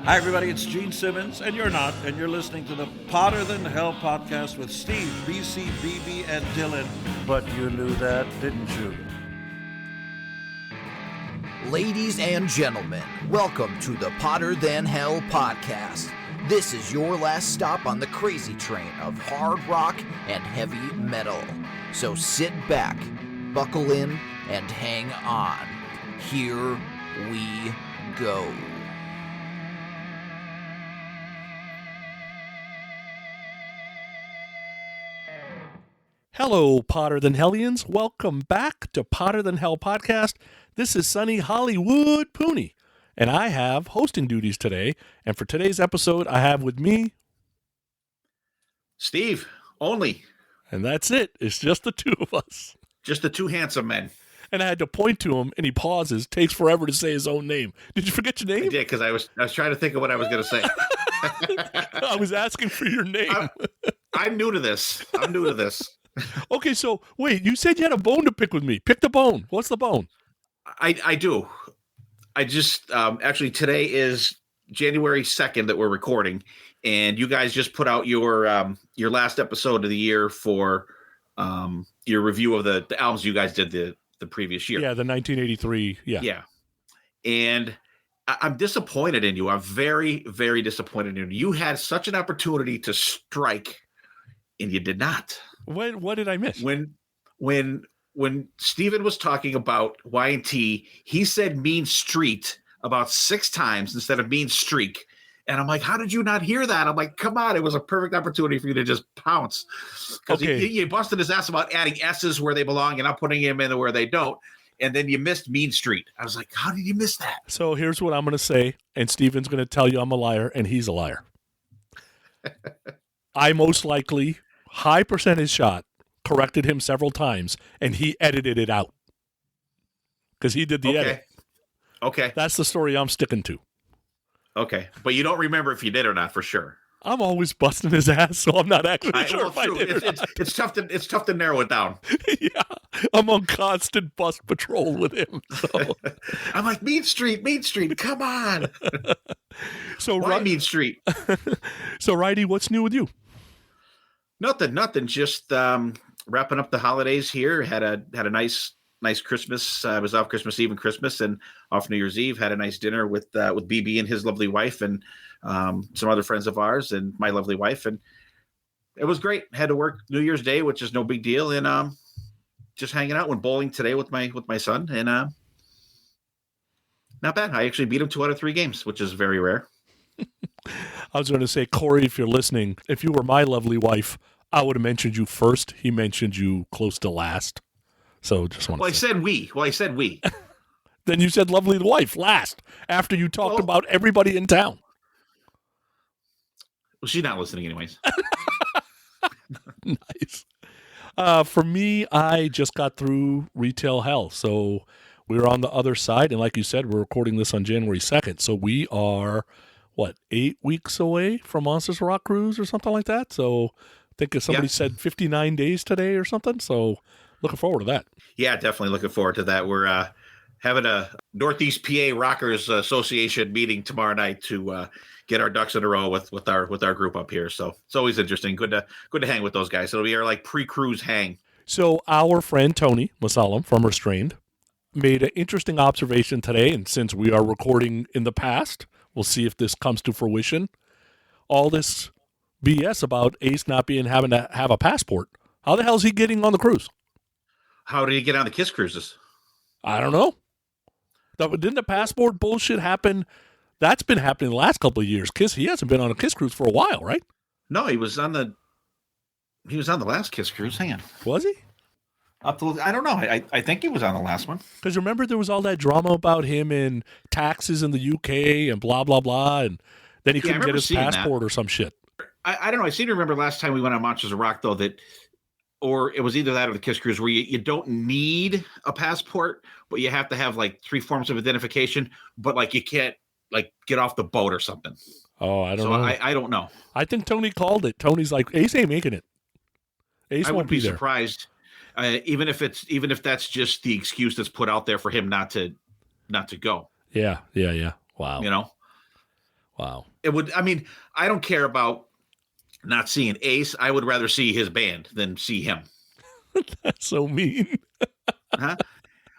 Hi, everybody. It's Gene Simmons, and you're not, and you're listening to the Potter Than Hell podcast with Steve, BC, BB, and Dylan. But you knew that, didn't you? Ladies and gentlemen, welcome to the Potter Than Hell podcast. This is your last stop on the crazy train of hard rock and heavy metal. So sit back, buckle in, and hang on. Here we go. Hello, Potter Than Hellians. Welcome back to Potter Than Hell podcast. This is Sonny Hollywood Pooni, and I have hosting duties today. And for today's episode, I have with me Steve, only. And that's it. It's just the two of us. Just the two handsome men. And I had to point to him, and he pauses. Takes forever to say his own name. Did you forget your name? I did, because I was trying to think of what I was going to say. I was asking for your name. I'm new to this. Okay, so wait. You said you had a bone to pick with me. Pick the bone. What's the bone? I do. I just actually today is January 2nd that we're recording, and you guys just put out your last episode of the year for your review of the albums you guys did the previous year. Yeah, the 1983. Yeah. And I'm disappointed in you. I'm very, very disappointed in you. You had such an opportunity to strike, and you did not. What did I miss? When Steven was talking about Y&T, he said Mean Street about 6 times instead of Mean Streak. And I'm like, how did you not hear that? I'm like, come on, it was a perfect opportunity for you to just pounce. Because he busted his ass about adding S's where they belong and not putting them in where they don't. And then you missed Mean Street. I was like, how did you miss that? So here's what I'm going to say, and Steven's going to tell you I'm a liar, and he's a liar. I most likely, high percentage shot, corrected him several times, and he edited it out. Because he did the edit. Okay. That's the story I'm sticking to. Okay. But you don't remember if you did or not, for sure. I'm always busting his ass, so I'm not actually sure if I did or not. It's tough to narrow it down. Yeah. I'm on constant bust patrol with him. So. I'm like, Mean Street, come on. So Why Mean Street? So, Wrighty, what's new with you? Nothing. Just wrapping up the holidays here. Had a nice Christmas. I was off Christmas Eve and Christmas, and off New Year's Eve. Had a nice dinner with BB and his lovely wife, and some other friends of ours, and my lovely wife, and it was great. Had to work New Year's Day, which is no big deal, and just hanging out. Went bowling today with my son, and not bad. I actually beat him 2 out of 3 games, which is very rare. I was going to say, Corey, if you're listening, if you were my lovely wife, I would have mentioned you first. He mentioned you close to last. So just want to I said we. Then you said lovely wife last, after you talked about everybody in town. Well, she's not listening anyways. Nice. For me, I just got through retail hell. So we're on the other side. And like you said, we're recording this on January 2nd. So we are, 8 weeks away from Monsters Rock Cruise or something like that. So I think somebody said 59 days today or something. So looking forward to that. Yeah, definitely looking forward to that. We're having a Northeast PA Rockers Association meeting tomorrow night to get our ducks in a row with our group up here. So it's always interesting. Good to hang with those guys. It'll be our pre-cruise hang. So our friend Tony Masalam from Restrained made an interesting observation today, and since we are recording in the past, we'll see if this comes to fruition. All this BS about Ace not having to have a passport. How the hell is he getting on the cruise? How did he get on the Kiss cruises? I don't know. Didn't the passport bullshit happen? That's been happening the last couple of years. Kiss, he hasn't been on a Kiss cruise for a while, right? No, he was on the last Kiss cruise. Hang on. Was he? I don't know. I think he was on the last one. Because remember there was all that drama about him and taxes in the UK and blah, blah, blah, and then he couldn't get his passport or some shit. I don't know. I seem to remember last time we went on Monsters of Rock, though, or it was either that or the Kiss cruise, where you don't need a passport, but you have to have 3 forms of identification, but you can't get off the boat or something. Oh, I don't know. I don't know. I think Tony called it. Tony's like, Ace ain't making it. Ace won't be there. Surprised, even if that's just the excuse that's put out there for him not to go. Yeah. Wow. Wow. It would. I mean, I don't care about not seeing Ace. I would rather see his band than see him. That's so mean. Huh?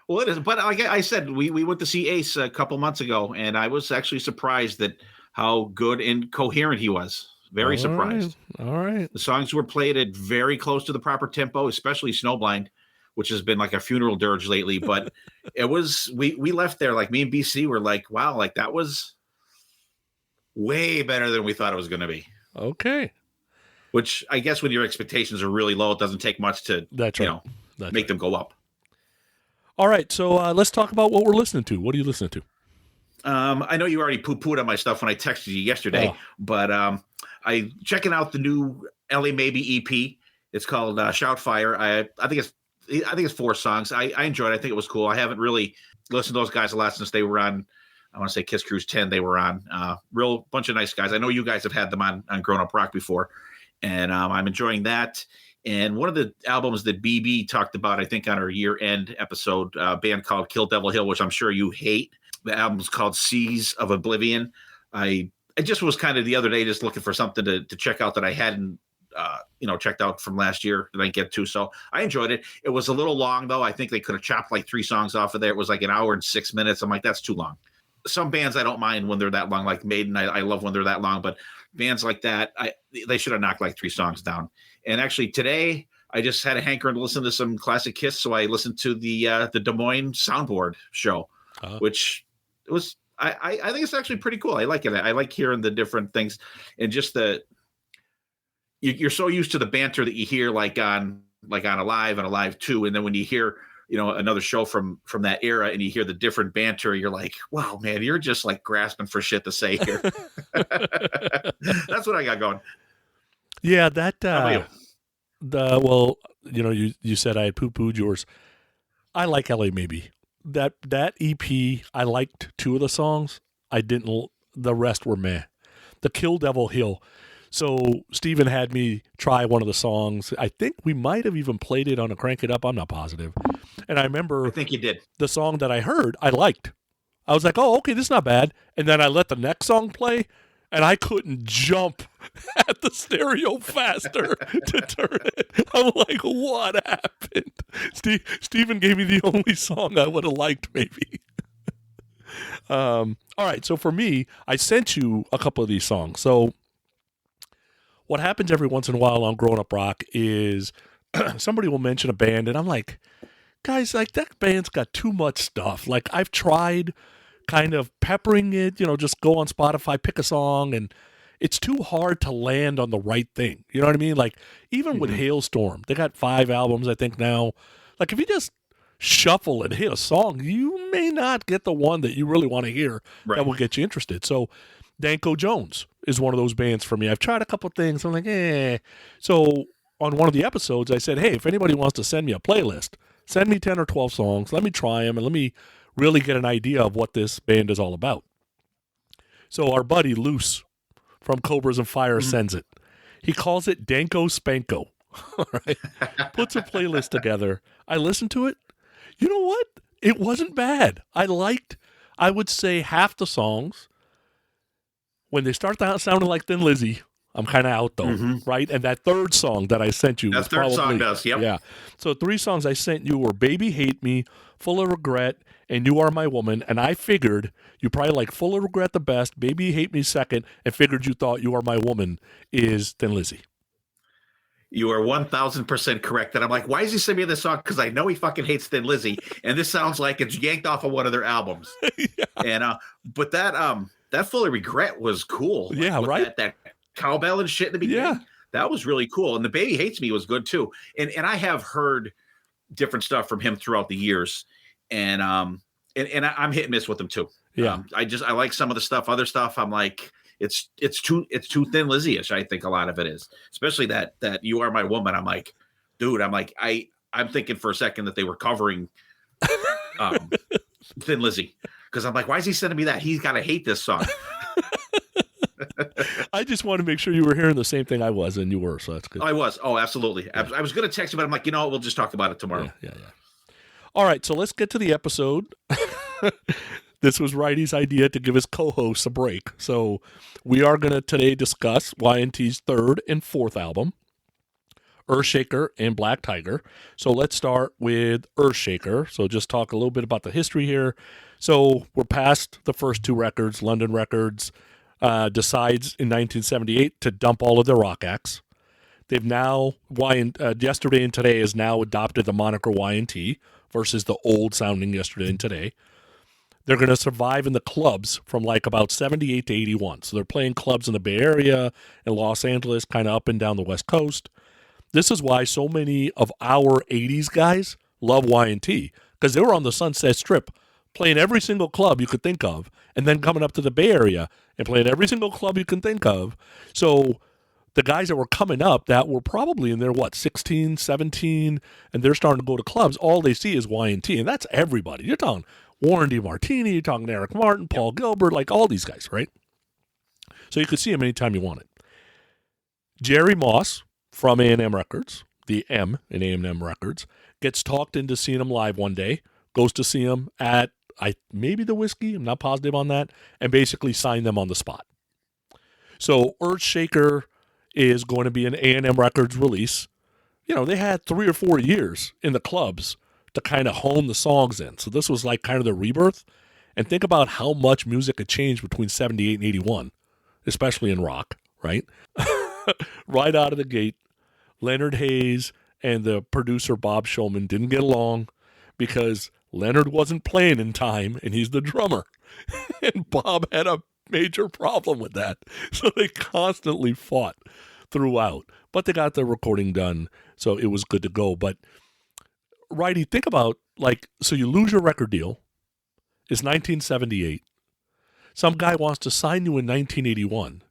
Well, it is. But like I said, we went to see Ace a couple months ago, and I was actually surprised at how good and coherent he was. Very surprised. All right. The songs were played at very close to the proper tempo, especially Snowblind, which has been like a funeral dirge lately. But it was we left there, like me and BC were like, wow, like that was way better than we thought it was going to be. Okay. Which I guess when your expectations are really low, it doesn't take much to make them go up. All right, so let's talk about what we're listening to. What are you listening to? I know you already poo-pooed on my stuff when I texted you yesterday, but I checking out the new LA Maybe EP. It's called Shoutfire. I think it's 4 songs. I enjoyed it. I think it was cool. I haven't really listened to those guys a lot since they were on, I want to say Kiss Cruise 10 they were on. Real bunch of nice guys. I know you guys have had them on Grown Up Rock before, and I'm enjoying that. And one of the albums that BB talked about, I think on our year-end episode, a band called Kill Devil Hill, which I'm sure you hate. The album's called Seas of Oblivion. I just was kind of the other day just looking for something to check out that I hadn't checked out from last year that I didn't get to. So I enjoyed it. It was a little long, though. I think they could have chopped like 3 songs off of there. It was like an hour and 6 minutes. I'm like, that's too long. Some bands I don't mind when they're that long, like Maiden. I love when they're that long, but bands like that, they should have knocked like 3 songs down. And actually today I just had a hankering to listen to some classic Kiss, so I listened to the Des Moines soundboard show, which it was. I think it's actually pretty cool. I like it. I like hearing the different things, and just you're so used to the banter that you hear like on Alive and Alive 2, and then when you hear another show from that era and you hear the different banter, you're like, wow, man, you're just like grasping for shit to say here. That's what I got going. Yeah, that you said I had poo-pooed yours. I like LA Maybe. That EP, I liked 2 of the songs. I didn't. The rest were meh. The Kill Devil Hill. So Steven had me try one of the songs. I think we might have even played it on a Crank It Up. I'm not positive. And I remember, I think you did. The song that I heard, I liked. I was like, oh, okay, this is not bad. And then I let the next song play, and I couldn't jump at the stereo faster to turn it. I'm like, what happened? Steven gave me the only song I would have liked, maybe. All right, so for me, I sent you a couple of these songs. So what happens every once in a while on Grown Up Rock is somebody will mention a band, and I'm like, guys, like that band's got too much stuff. Like I've tried kind of peppering it, just go on Spotify, pick a song, and it's too hard to land on the right thing. You know what I mean? Like even with Hailstorm, they got 5 albums, I think now. Like if you just shuffle and hit a song, you may not get the one that you really want to hear that will get you interested. So Danko Jones is one of those bands for me. I've tried a couple things. I'm like, eh. So on one of the episodes, I said, hey, if anybody wants to send me a playlist, send me 10 or 12 songs. Let me try them and let me really get an idea of what this band is all about. So our buddy Luce from Cobras and Fire sends it. He calls it Danko Spanko. All right. Puts a playlist together. I listened to it. You know what? It wasn't bad. I would say half the songs. When they start sounding like Thin Lizzy, I'm kind of out though, right? And that third song that I sent you was probably... That third song does, yep. Yeah. So 3 songs I sent you were Baby Hate Me, Full of Regret, and You Are My Woman. And I figured you probably like Full of Regret the best, Baby Hate Me second, and figured you thought You Are My Woman is Thin Lizzy. You are 1,000% correct. And I'm like, why is he sending me this song? Because I know he fucking hates Thin Lizzy. And this sounds like it's yanked off of one of their albums. Yeah. And but that Full of Regret was cool. Yeah, right? That cowbell and shit in the beginning. Yeah. That was really cool. And The Baby Hates Me was good too. And I have heard different stuff from him throughout the years. And I'm hit and miss with him too. Yeah. I like some of the stuff. Other stuff, I'm like, it's too Thin Lizzy-ish, I think a lot of it is. Especially that You Are My Woman. I'm like, dude, I'm thinking for a second that they were covering Thin Lizzy. Because I'm like, why is he sending me that? He's got to hate this song. I just want to make sure you were hearing the same thing I was, and you were, so that's good. I was. Oh, absolutely. Yeah. I was going to text you, but I'm like, we'll just talk about it tomorrow. Yeah. All right, so let's get to the episode. This was Wrighty's idea to give his co-hosts a break. So we are going to today discuss Y&T's third and fourth album, Earthshaker and Black Tiger. So let's start with Earthshaker. So just talk a little bit about the history here. So we're past the first two records. London Records decides in 1978 to dump all of their rock acts. They've now, Yesterday and Today has now adopted the moniker Y&T versus the old sounding Yesterday and Today. They're going to survive in the clubs from like about 78 to 81. So they're playing clubs in the Bay Area and Los Angeles, kind of up and down the West Coast. This is why so many of our 80s guys love Y&T, because they were on the Sunset Strip playing every single club you could think of, and then coming up to the Bay Area and playing every single club you can think of. So the guys that were coming up that were probably in their, 16, 17, and they're starting to go to clubs, all they see is Y&T, and that's everybody. You're talking Warren DeMartini, you're talking Eric Martin, Paul Gilbert, like all these guys, right? So you could see them anytime you wanted. Jerry Moss from A&M Records, the M in A&M Records, gets talked into seeing him live one day, goes to see him at maybe the Whiskey, I'm not positive on that, and basically signed them on the spot. So Earthshaker is going to be an A&M Records release. You know, they had 3 or 4 years in the clubs to kind of hone the songs in. So this was like kind of the rebirth. And think about how much music had changed between 78 and 81, especially in rock, right? Right out of the gate, Leonard Hayes and the producer Bob Shulman didn't get along because Leonard wasn't playing in time, and he's the drummer. And Bob had a major problem with that. So they constantly fought throughout. But they got the recording done, so it was good to go. But, Righty, think about, so you lose your record deal. It's 1978. Some guy wants to sign you in 1981.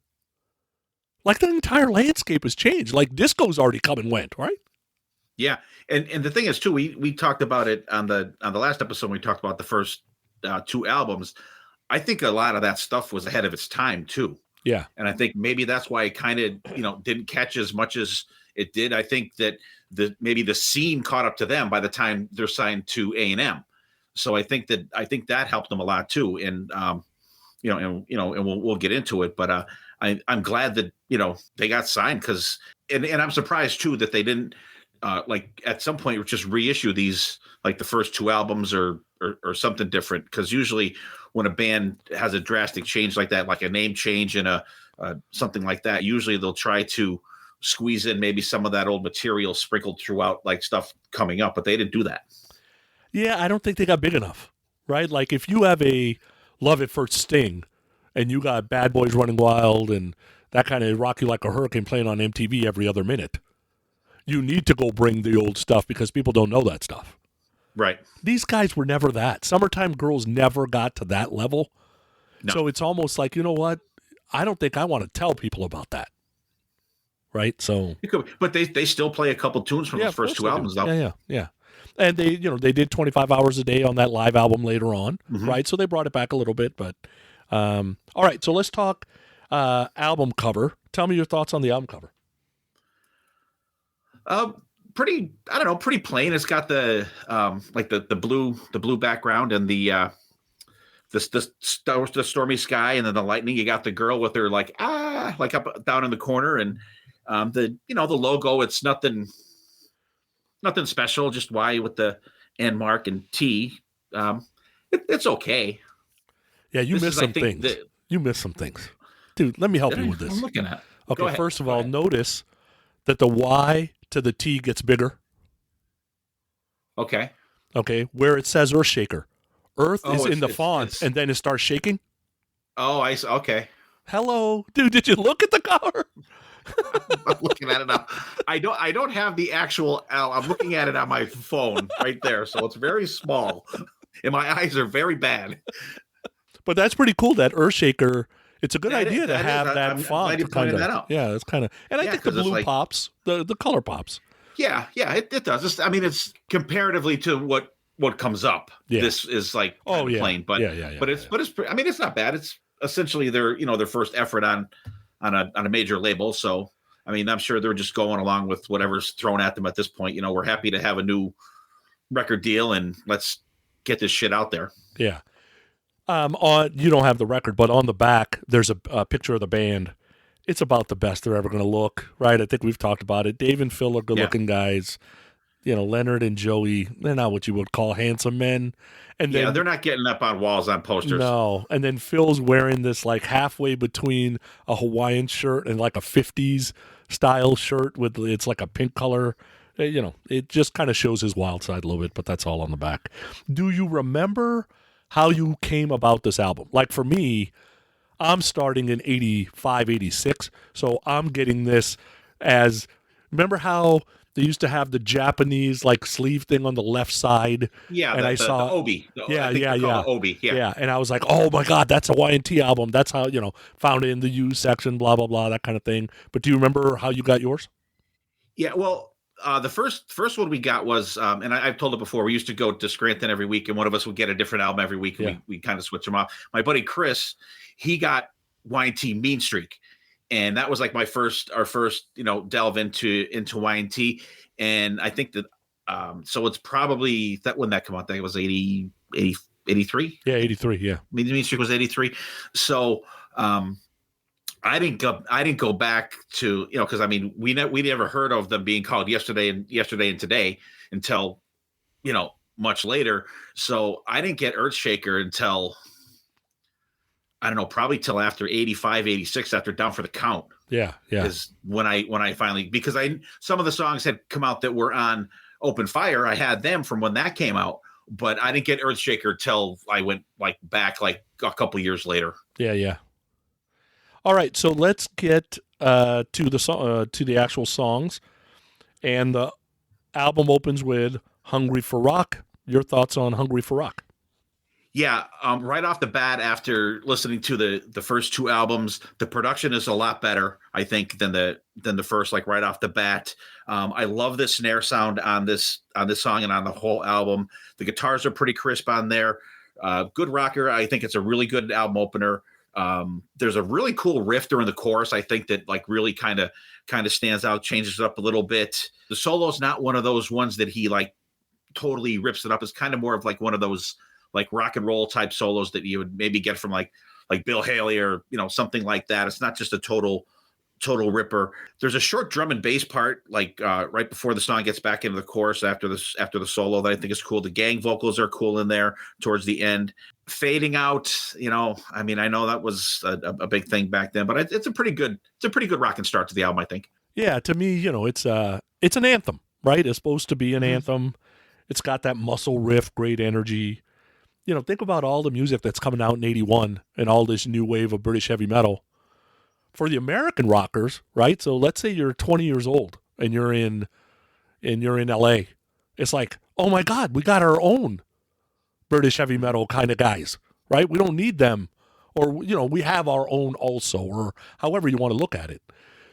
The entire landscape has changed. Disco's already come and went, right? Yeah, and the thing is too, we talked about it on the last episode. We talked about the first 2 albums. I think a lot of that stuff was ahead of its time too. Yeah, and I think maybe that's why it kind of didn't catch as much as it did. I think that maybe the scene caught up to them by the time they're signed to A&M. So I think that helped them a lot too. And and we'll get into it, but I'm glad that they got signed, because and I'm surprised too that they didn't at some point just reissue these, the first 2 albums or something different, because usually when a band has a drastic change like that, like a name change and a something like that, usually they'll try to squeeze in maybe some of that old material sprinkled throughout, stuff coming up, but they didn't do that. Yeah, I don't think they got big enough, right? If you have a Love at First Sting and you got Bad Boys Running Wild and that kind of Rock You Like a Hurricane playing on MTV every other minute, you need to go bring the old stuff because people don't know that stuff. Right. These guys were never that. Summertime Girls never got to that level. No. So it's almost like, you know what? I don't think I want to tell people about that. Right? So, but they still play a couple tunes from the first 2 albums though. Yeah. And they did 25 hours a day on that live album later on, right? So they brought it back a little bit, but all right, so let's talk album cover. Tell me your thoughts on the album cover. Pretty plain. It's got the the blue background and the stormy sky, and then the lightning. You got the girl with her up down in the corner, and the logo. It's nothing special. Just Y with the N mark and T. It's okay. Yeah, you missed some things. You missed some things, dude. Let me help you with this. I'm looking at. Okay, first of all, notice that the Y to the T gets bigger. Okay. Okay, where it says Earthshaker. Earth is in the font, and then it starts shaking. Oh, I see. Okay. Hello, dude. Did you look at the cover? I'm looking at it now. I don't have the actual L. I'm looking at it on my phone right there, so it's very small, and my eyes are very bad. But that's pretty cool. That Earthshaker. It's a good idea to have that font. I'm glad you pointed that out. Yeah, it's kind of, and I think the blue pops, the color pops. Yeah, it does. It's comparatively to what comes up. Yeah. This is plain, but it's it's not bad. It's essentially their first effort on a major label. So I'm sure they're just going along with whatever's thrown at them at this point. We're happy to have a new record deal and let's get this shit out there. Yeah. On you don't have the record, but on the back there's a picture of the band. It's about the best they're ever going to look, right? I think we've talked about it. Dave and Phil are good-looking guys. Leonard and Joey, they're not what you would call handsome men. And Yeah, then they're not getting up on walls on posters. no, and then Phil's wearing this like halfway between a Hawaiian shirt and like a 50s style shirt with it's like a pink color. It just kind of shows his wild side a little bit, but that's all on the back. Do you remember how you came about this album? Like for me, I'm starting in 85, 86, so I'm getting this as, remember how they used to have the Japanese like sleeve thing on the left side? Yeah, and I saw the Obi. yeah, I think yeah, they call yeah. it Obi. Yeah. And I was like, oh my God, that's a Y&T album. That's how, found it in the U section, blah, blah, blah, that kind of thing. But do you remember how you got yours? Yeah, well, the first one we got was, and I've told it before, we used to go to Scranton every week, and one of us would get a different album every week, and Yeah. we kind of switch them off. My buddy Chris, he got Y&T Mean Streak, and that was like our first, delve into Y&T, and I think that, so it's probably that when that came out, I think it was 83. Yeah, 83, yeah. Mean Streak was 83. So, I didn't go back to, because I mean we never heard of them being called yesterday and today until much later. So I didn't get Earthshaker until, I don't know, probably till after 85, 86, after Down for the Count. Yeah. Is when I finally, because some of the songs had come out that were on Open Fire. I had them from when that came out, but I didn't get Earthshaker till I went back a couple years later. Yeah. All right, so let's get to the actual songs, and the album opens with "Hungry for Rock." Your thoughts on "Hungry for Rock"? Yeah, right off the bat, after listening to the first two albums, the production is a lot better, I think, than the first. Like right off the bat, I love the snare sound on this song and on the whole album. The guitars are pretty crisp on there. Good rocker. I think it's a really good album opener. There's a really cool riff during the chorus, I think, that like really kind of stands out, changes it up a little bit. The solo's not one of those ones that he like totally rips it up. It's kind of more of like one of those like rock and roll type solos that you would maybe get from like Bill Haley or something like that. It's not just a total ripper. There's a short drum and bass part like right before the song gets back into the chorus after the solo that I think is cool. The gang vocals are cool in there towards the end. Fading out, I mean, I know that was a big thing back then, but it's a pretty good rocking start to the album, I think. Yeah, to me, it's an anthem, right? It's supposed to be an anthem. It's got that muscle riff, great energy. Think about all the music that's coming out in 81 and all this new wave of British heavy metal. For the American rockers, right? So let's say you're 20 years old and you're in LA. It's like, oh my God, we got our own British heavy metal kind of guys, right? We don't need them, or we have our own also, or however you want to look at it.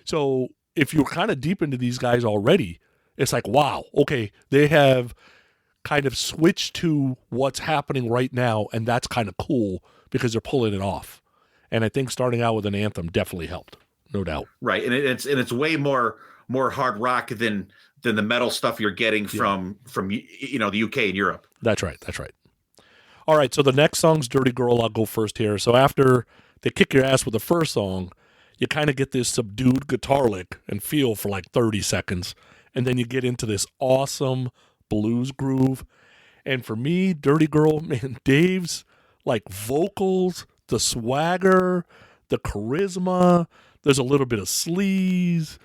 So if you're kind of deep into these guys already, it's like, wow, okay, they have kind of switched to what's happening right now, and that's kind of cool because they're pulling it off. And I think starting out with an anthem definitely helped, no doubt. Right, and it's way more hard rock than the metal stuff you're getting from the UK and Europe. That's right. All right, so the next song's Dirty Girl. I'll go first here. So after they kick your ass with the first song, you kind of get this subdued guitar lick and feel for like 30 seconds, and then you get into this awesome blues groove. And for me, Dirty Girl, man, Dave's like vocals, the swagger, the charisma, there's a little bit of sleaze.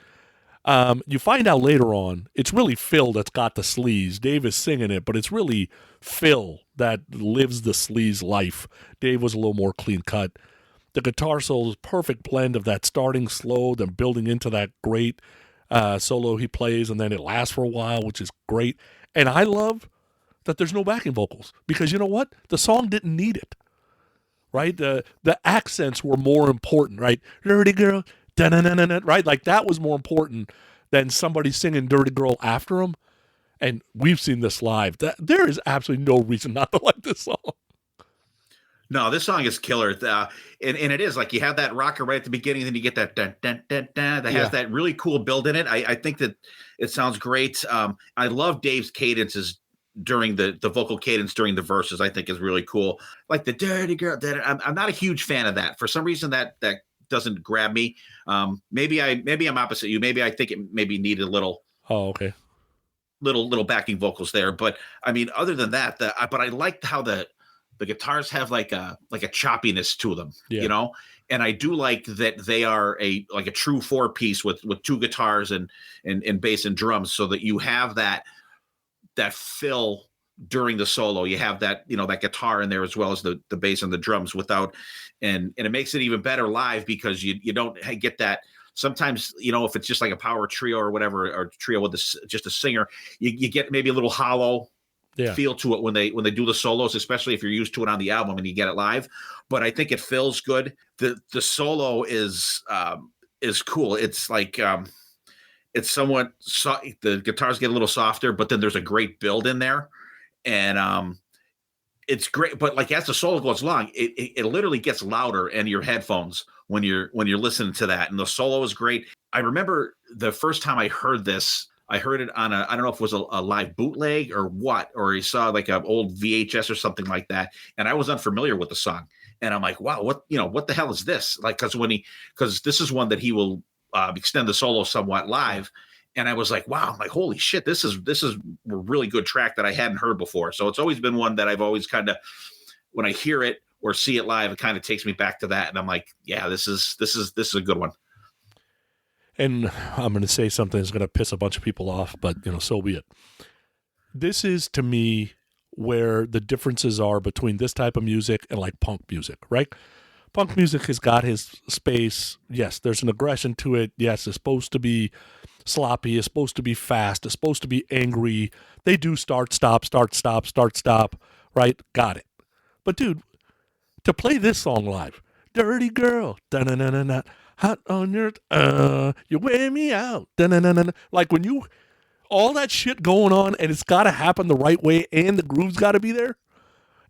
You find out later on, it's really Phil that's got the sleaze. Dave is singing it, but it's really Phil that lives the sleaze life. Dave was a little more clean cut. The guitar solo is a perfect blend of that starting slow, then building into that great solo he plays, and then it lasts for a while, which is great. And I love that there's no backing vocals, because you know what? The song didn't need it, right? The accents were more important, right? Dirty Girl, da-na-na-na-na, right? Like that was more important than somebody singing Dirty Girl after him. And we've seen this live. There is absolutely no reason not to like this song. No, this song is killer. And it is like you have that rocker right at the beginning, and then you get that dun, dun, dun, dun, that has that really cool build in it. I think that it sounds great. I love Dave's cadences during the vocal cadence during the verses, I think is really cool. Like the dirty girl. I'm not a huge fan of that. For some reason that doesn't grab me. Maybe I'm opposite you. Maybe I think it maybe needed a little. Oh, okay. Little backing vocals there, but I mean, other than that, but I liked how the guitars have like a choppiness to them, you know, and I do like that they are a true 4-piece with 2 guitars and bass and drums, so that you have that fill during the solo. You have that, you know, that guitar in there as well as the bass and the drums and it makes it even better live because you don't get that. Sometimes, you know, if it's just like a power trio or whatever, or trio with just a singer, you get maybe a little hollow feel to it when they do the solos, especially if you're used to it on the album and you get it live. But I think it feels good. The solo is cool. It's like it's somewhat the guitars get a little softer, but then there's a great build in there, and it's great. But like as the solo goes along, it literally gets louder in your headphones when you're listening to that, and the solo is great. I remember the first time I heard this, I heard it on I don't know if it was a live bootleg or what, or he saw like an old VHS or something like that, and I was unfamiliar with the song, and I'm like, wow, what the hell is this? Like, because this is one that he will extend the solo somewhat live, and I was like, wow, I'm like, holy shit, this is a really good track that I hadn't heard before. So it's always been one that I've always kind of, when I hear it or see it live, it kind of takes me back to that, and I'm like, yeah, this is a good one. And I'm going to say something that's going to piss a bunch of people off, but you know, so be it. This is to me where the differences are between this type of music and like punk music, right? Punk music has got his space. Yes, there's an aggression to it. Yes, it's supposed to be sloppy. It's supposed to be fast. It's supposed to be angry. They do start, stop, right? Got it. But dude, to play this song live, Dirty Girl, da-na-na-na-na, hot on your, you wear me out, da-na-na-na-na. Like when you, all that shit going on and it's got to happen the right way and the groove's got to be there.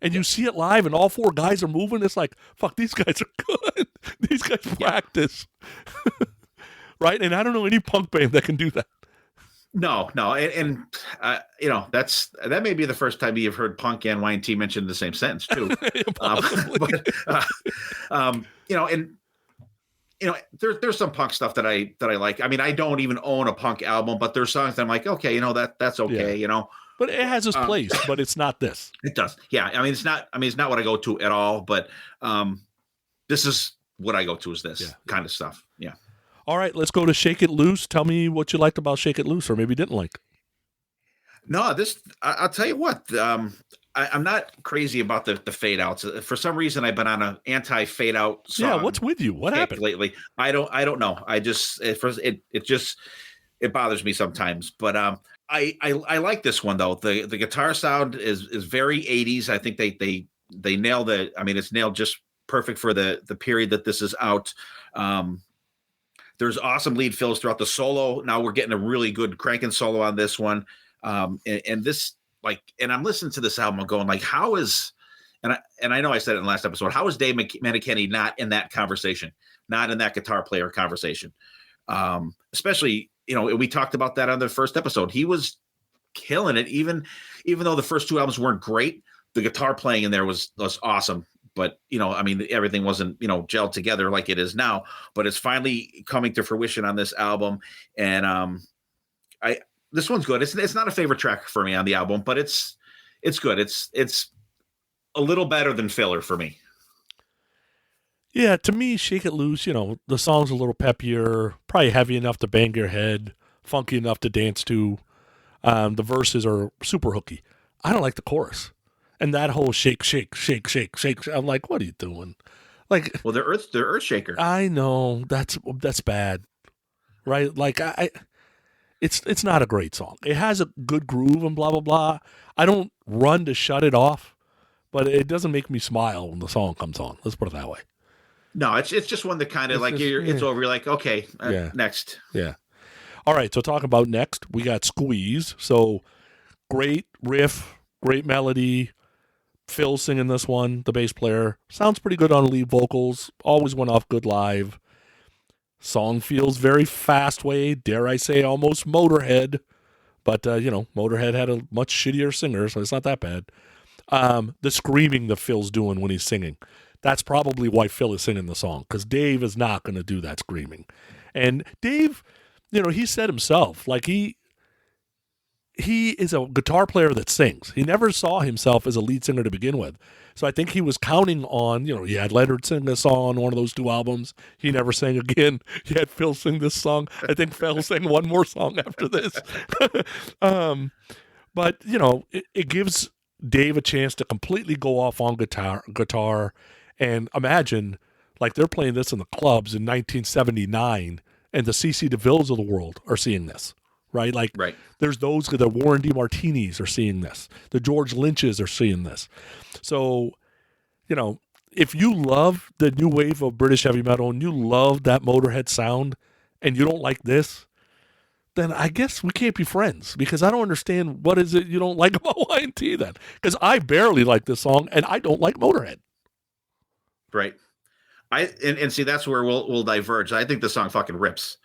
And you see it live and all 4 guys are moving. It's like, fuck, these guys are good. These guys practice. Right? And I don't know any punk band that can do that. No. And you know, that may be the first time you've heard punk and Y&T mentioned in the same sentence too. You know, and you know, there's some punk stuff that I like. I mean, I don't even own a punk album, but there's songs that I'm like, okay, you know, that's okay, you know. But it has its place, but it's not this. It does. Yeah. I mean, it's not what I go to at all, but this is what I go to is this kind of stuff. Yeah. All right, let's go to Shake It Loose. Tell me what you liked about Shake It Loose or maybe didn't like. No, I'll tell you what, I'm not crazy about the fade outs. For some reason, I've been on an anti fade out song. Yeah. What's with you? What happened lately? I don't know. I just, it bothers me sometimes, but I like this one though. The guitar sound is very 80s. I think they nailed it. I mean, it's nailed just perfect for the period that this is out. There's awesome lead fills throughout the solo. Now we're getting a really good cranking solo on this one. And this, like, and I'm listening to this album, I'm going like, how is, and I know I said it in the last episode, how is Dave Meniketti not in that conversation, not in that guitar player conversation? Especially, you know, we talked about that on the first episode. He was killing it, even though the first 2 albums weren't great. The guitar playing in there was awesome. But, you know, I mean, everything wasn't, you know, gelled together like it is now, but it's finally coming to fruition on this album. And this one's good. It's not a favorite track for me on the album, but it's good. It's a little better than filler for me. Yeah, to me, Shake It Loose, you know, the song's a little peppier, probably heavy enough to bang your head, funky enough to dance to. The verses are super hooky. I don't like the chorus. And that whole shake, shake, shake, shake, shake. I'm like, what are you doing? Like, well, they're Earthshaker. I know that's bad, right? Like, it's not a great song. It has a good groove and blah blah blah. I don't run to shut it off, but it doesn't make me smile when the song comes on. Let's put it that way. No, it's just one that kind of like it's over. You're like, okay, next. Yeah. All right. So talking about next, we got Squeeze. So great riff, great melody. Phil singing this one, the bass player. Sounds pretty good on lead vocals. Always went off good live. Song feels very fast way, dare I say almost Motorhead. But, Motorhead had a much shittier singer, so it's not that bad. The screaming that Phil's doing when he's singing, that's probably why Phil is singing the song, because Dave is not going to do that screaming. And Dave, he said himself, like he is a guitar player that sings. He never saw himself as a lead singer to begin with. So I think he was counting on, he had Leonard sing a song on one of those 2 albums. He never sang again. He had Phil sing this song. I think Phil sang one more song after this. But, it gives Dave a chance to completely go off on guitar. And imagine, like, they're playing this in the clubs in 1979, and the C.C. DeVilles of the world are seeing this. Right? Like, right. There's those, the Warren D. Martinis are seeing this. The George Lynches are seeing this. So, if you love the new wave of British heavy metal and you love that Motorhead sound and you don't like this, then I guess we can't be friends, because I don't understand what is it you don't like about Y&T then. Because I barely like this song and I don't like Motorhead. Right. And see, that's where we'll diverge. I think the song fucking rips.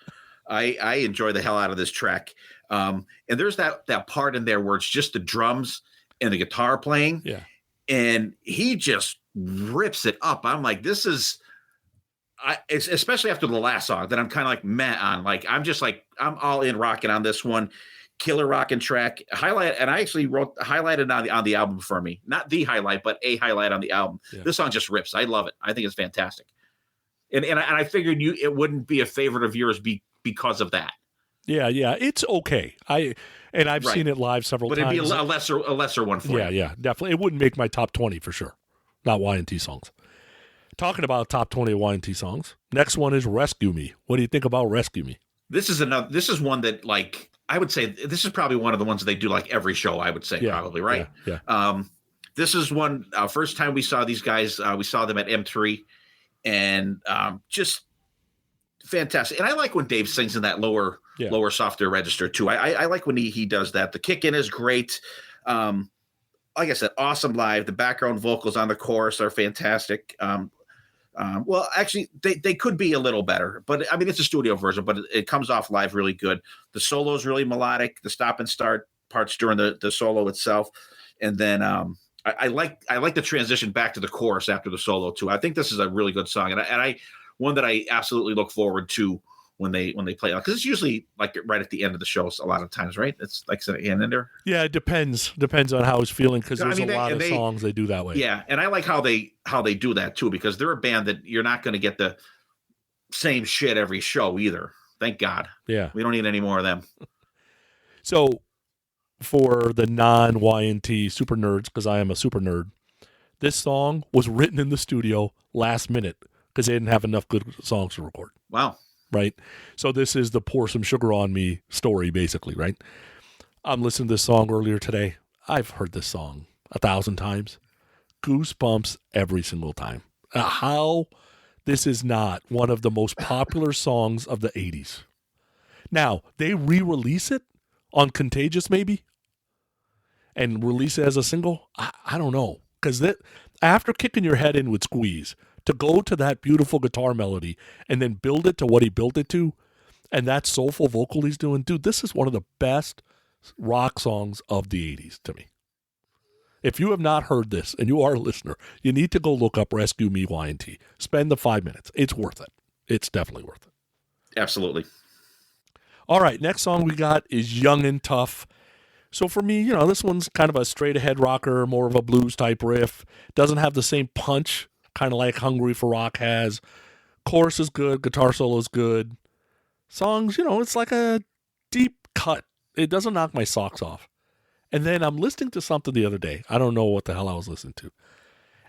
I enjoy the hell out of this track. And there's that part in there where it's just the drums and the guitar playing. Yeah. And he just rips it up. I'm like, this is, especially after the last song that I'm kind of like meh on. Like, I'm I'm all in rocking on this one. Killer rocking track. Highlight, and I actually highlighted on the album for me. Not the highlight, but a highlight on the album. Yeah. This song just rips. I love it. I think it's fantastic. And I figured it wouldn't be a favorite of yours because of that. Yeah, it's okay. I've seen it live several times. But it'd be a lesser one for you. Yeah, definitely. It wouldn't make my top 20 for sure. Not Y&T songs. Talking about top 20 Y&T songs, next one is Rescue Me. What do you think about Rescue Me? This is one that, like, I would say this is probably one of the ones that they do like every show, I would say, probably, right? Yeah. This is one, first time we saw these guys, we saw them at M3, and just fantastic. And I like when Dave sings in that lower, softer register too. I like when he does that. The kick in is great. Like I said, awesome live. The background vocals on the chorus are fantastic. Well, actually, they could be a little better, but I mean, it's a studio version, but it comes off live really good. The solo is really melodic. The stop and start parts during the solo itself, and then I like the transition back to the chorus after the solo too. I think this is a really good song, and I one that I absolutely look forward to when they play it, because it's usually like right at the end of the shows a lot of times, right? It's like at the end there. Yeah, it depends on how he's feeling, because there's a lot of songs they do that way. Yeah, and I like how they do that too, because they're a band that you're not going to get the same shit every show either. Thank God. Yeah, we don't need any more of them. So for the non-Y&T super nerds, because I am a super nerd, this song was written in the studio last minute because they didn't have enough good songs to record. Wow. Right? So this is the pour some sugar on me story, basically, right? I'm listening to this song earlier today. I've heard this song 1,000 times. Goosebumps every single time. How this is not one of the most popular songs of the 80s. Now, they re-release it on Contagious, maybe, and release it as a single. I don't know. Because after kicking your head in with Squeeze, to go to that beautiful guitar melody and then build it to what he built it to, and that soulful vocal he's doing, dude, this is one of the best rock songs of the 80s to me. If you have not heard this and you are a listener, you need to go look up Rescue Me Y&T. Spend the 5 minutes. It's worth it. It's definitely worth it. Absolutely. All right, next song we got is Young and Tough. So for me, this one's kind of a straight ahead rocker, more of a blues type riff. Doesn't have the same punch, kind of like Hungry for Rock has. Chorus is good, guitar solo is good. Songs, it's like a deep cut. It doesn't knock my socks off. And then I'm listening to something the other day. I don't know what the hell I was listening to.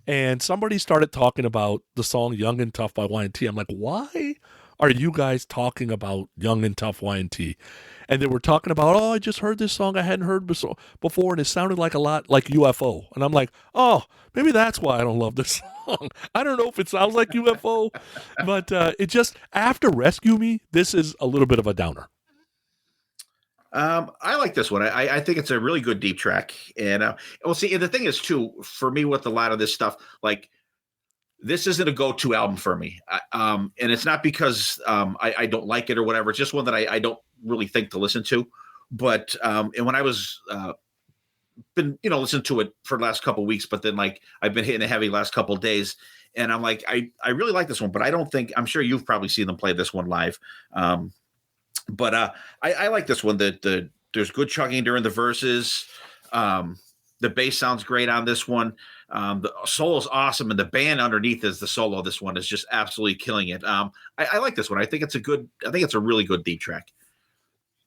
And somebody started talking about the song Young and Tough by Y&T. I'm like, why are you guys talking about Young and Tough Y&T? And they were talking about, I just heard this song I hadn't heard before, and it sounded like a lot like UFO. And I'm like, maybe that's why I don't love this song. I don't know if it sounds like UFO, but it just, after Rescue Me, this is a little bit of a downer. I like this one. I think it's a really good deep track. And we'll see. And the thing is, too, for me with a lot of this stuff, like, this isn't a go-to album for me. And it's not because I don't like it or whatever. It's just one that I don't really think to listen to. But and when I was been listening to it for the last couple of weeks, but then like I've been hitting it heavy last couple of days, and I'm like I really like this one, but I don't think, I'm sure you've probably seen them play this one live. But I like this one. There's good chugging during the verses. The bass sounds great on this one. The solo's awesome, and the band underneath is the solo. This one is just absolutely killing it. I like this one. I think it's a really good deep track.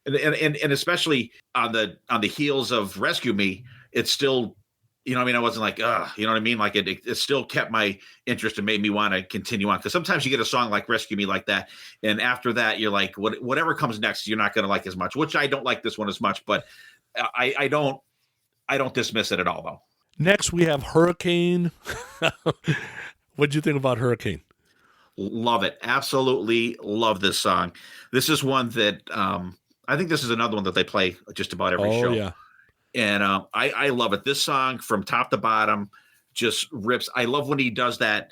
And especially on the heels of Rescue Me, it's still, I wasn't like, like it still kept my interest and made me want to continue on. Because sometimes you get a song like Rescue Me like that, and after that you're like, whatever comes next, you're not going to like as much. Which I don't like this one as much, but I don't dismiss it at all, though. Next we have Hurricane. What'd you think about Hurricane? Love it, absolutely love this song. This is one that I think this is another one that they play just about every show. Yeah. And I love it. This song from top to bottom just rips. I love when he does that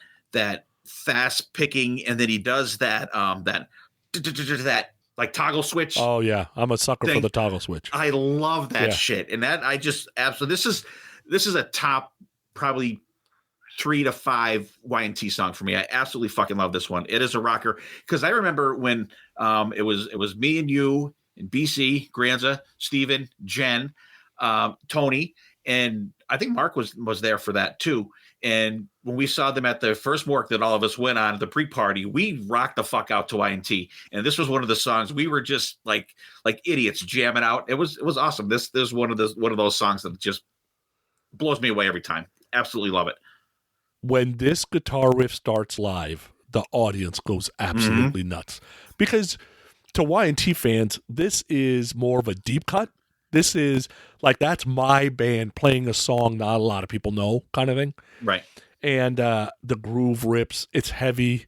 fast picking, and then he does that like toggle switch. Oh yeah, I'm a sucker for the toggle switch. I love that shit, and that I just absolutely. This is a top probably 3 to 5 Y&T song for me. I absolutely fucking love this one. It is a rocker, because I remember when it was me and you and BC, Granza, Steven, Jen, Tony, and I think Mark was there for that too. And when we saw them at the first Mork that all of us went on, the pre-party, we rocked the fuck out to Y&T. And this was one of the songs we were just like idiots jamming out. It was awesome. This is one of those songs that just blows me away every time. Absolutely love it. When this guitar riff starts live, the audience goes absolutely nuts, because to Y&T fans, this is more of a deep cut. This is like, that's my band playing a song not a lot of people know, kind of thing. Right. And the groove rips, it's heavy,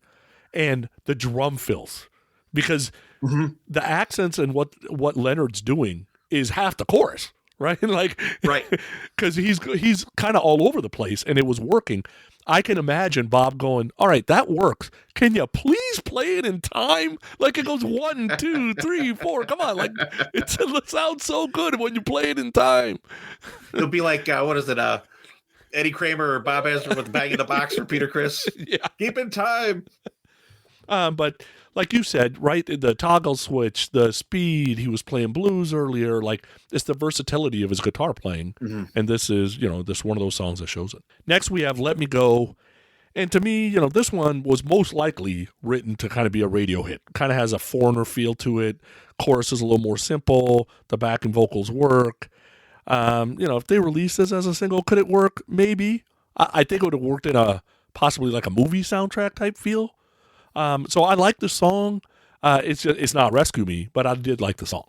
and the drum fills, because the accents and what Leonard's doing is half the chorus, right? Like, right, because he's kind of all over the place, and it was working. I can imagine Bob going, all right, that works. Can you please play it in time? Like, it goes 1, 2, 3, 4. Come on. Like, it sounds so good when you play it in time. It'll be like, what is it? Eddie Kramer or Bob Ezra with Bang in the Box for Peter Criss. Yeah. Keep in time. But like you said, right, the toggle switch, the speed, he was playing blues earlier, like, it's the versatility of his guitar playing. And this is, this one of those songs that shows it. Next we have Let Me Go. And to me, this one was most likely written to kind of be a radio hit. Kind of has a Foreigner feel to it. Chorus is a little more simple. The backing vocals work. If they released this as a single, could it work? Maybe. I think it would have worked in a possibly like a movie soundtrack type feel. So I like the song. It's not Rescue Me, but I did like the song.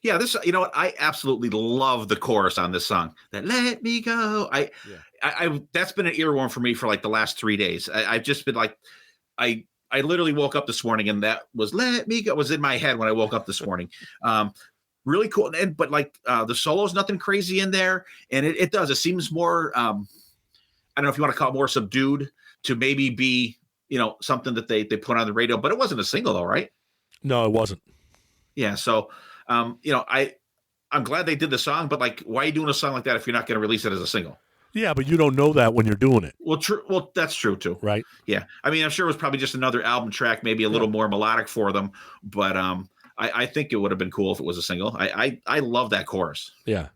Yeah, this, I absolutely love the chorus on this song. That Let Me Go. I that's been an earworm for me for like the last 3 days. I've just been like, I literally woke up this morning and that was Let Me Go was in my head when I woke up this morning. Really cool. But like the solo's nothing crazy in there, and it does. It seems more. I don't know if you want to call it more subdued to maybe be, something that they put on the radio, but it wasn't a single though, right? No, it wasn't. Yeah. So, I'm glad they did the song, but like, why are you doing a song like that if you're not going to release it as a single? Yeah, but you don't know that when you're doing it. Well, true. Well, that's true too. Right. Yeah. I mean, I'm sure it was probably just another album track, maybe a little more melodic for them, but I think it would have been cool if it was a single. I love that chorus. Yeah.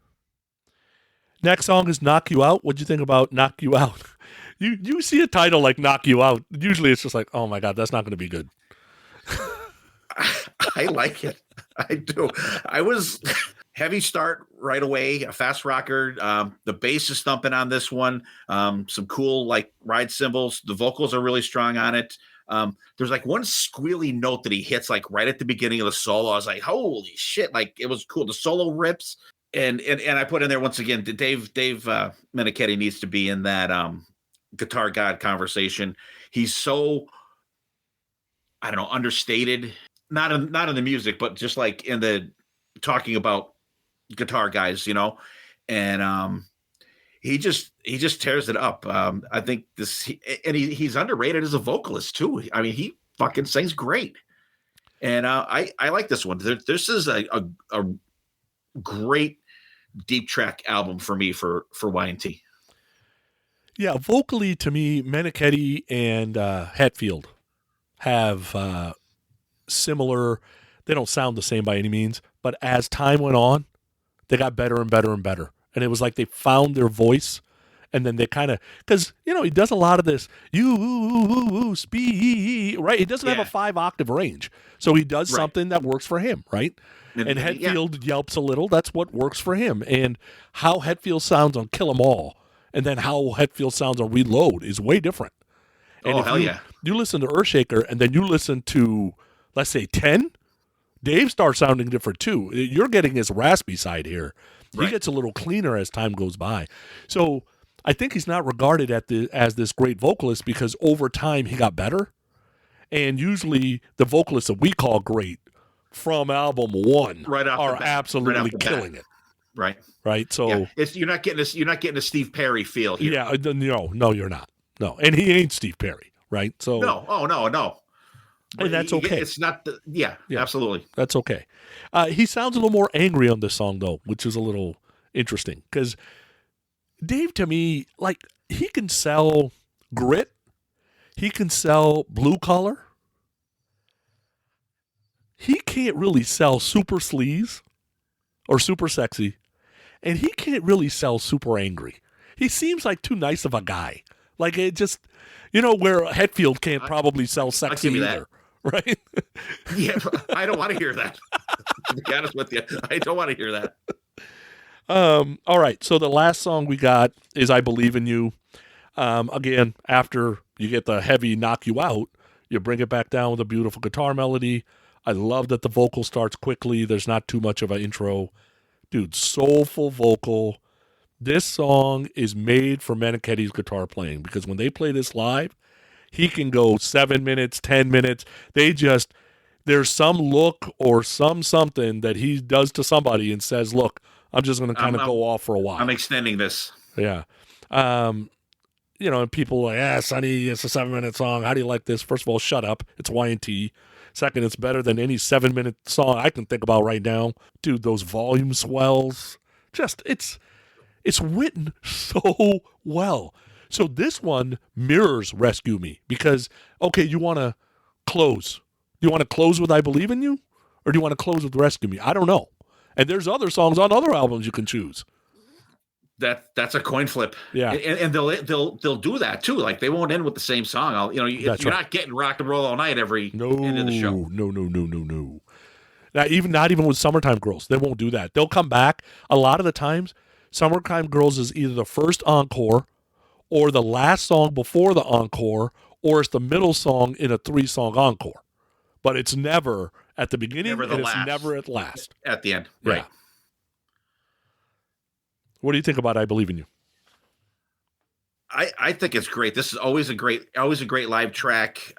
Next song is Knock You Out. What'd you think about Knock You Out? You see a title like Knock You Out. Usually it's just like, oh my God, that's not going to be good. I like it. I do. I was heavy start right away, a fast rocker. The bass is thumping on this one. Some cool like ride cymbals. The vocals are really strong on it. There's like one squealy note that he hits like right at the beginning of the solo. I was like, holy shit. Like, it was cool. The solo rips. And I put in there once again, Dave Meniketti needs to be in that Guitar God conversation. He's so, I don't know, understated. Not in the music, but just like in the talking about guitar guys, and he just tears it up. I think he's underrated as a vocalist too. I mean, he fucking sings great, and I like this one. This is a great deep track album for me for Y&T. Yeah, vocally to me, Meniketti and Hetfield have similar. They don't sound the same by any means, but as time went on, they got better and better and better. And it was like they found their voice, and then they kind of, because he does a lot of this speed, right? He doesn't have a 5-octave range, so he does something that works for him, right? And Hetfield yelps a little. That's what works for him. And how Hetfield sounds on Kill 'Em All, and then how Hetfield sounds on Reload is way different. And you listen to Earthshaker, and then you listen to, let's say, 10, Dave starts sounding different too. You're getting his raspy side here. He gets a little cleaner as time goes by. So I think he's not regarded as this great vocalist because over time he got better. And usually the vocalists that we call great from album one are absolutely killing it. Right. So you're not getting a Steve Perry feel here. Yeah. No, you're not. No, and he ain't Steve Perry. Right. So no. Oh no. And that's okay. It's not absolutely. That's okay. He sounds a little more angry on this song, though, which is a little interesting. Because Dave, to me, like, he can sell grit. He can sell blue collar. He can't really sell super sleaze or super sexy. And he can't really sell super angry. He seems like too nice of a guy. Like, it just, where Hetfield can't probably sell sexy either. Right? Yeah, I don't want to hear that. To be honest with you, I don't want to hear that. All right, so the last song we got is I Believe in You. Again, after you get the heavy knock you out, you bring it back down with a beautiful guitar melody. I love that the vocal starts quickly. There's not too much of an intro. Dude, soulful vocal. This song is made for Meniketti's guitar playing because when they play this live, he can go 7 minutes, 10 minutes. There's some look or something that he does to somebody and says, look, I'm just going to kind of go off for a while. I'm extending this. Yeah. And people are like, Sonny, it's a 7-minute song. How do you like this? First of all, shut up. It's Y&T. Second, it's better than any 7-minute song I can think about right now. Dude, those volume swells. It's written so well. So this one mirrors Rescue Me because, okay, you want to close. You want to close with I Believe in You? Or do you want to close with Rescue Me? I don't know. And there's other songs on other albums you can choose. That's a coin flip. Yeah. And they'll do that too. Like they won't end with the same song. You're not getting Rock and Roll All Night every end of the show. No. Not even with Summertime Girls. They won't do that. They'll come back. A lot of the times, Summertime Girls is either the first encore or the last song before the encore, or it's the middle song in a 3-song encore. But it's never at the beginning, and it's never at last. At the end, yeah. Right. What do you think about I Believe in You? I think it's great. This is always a great live track.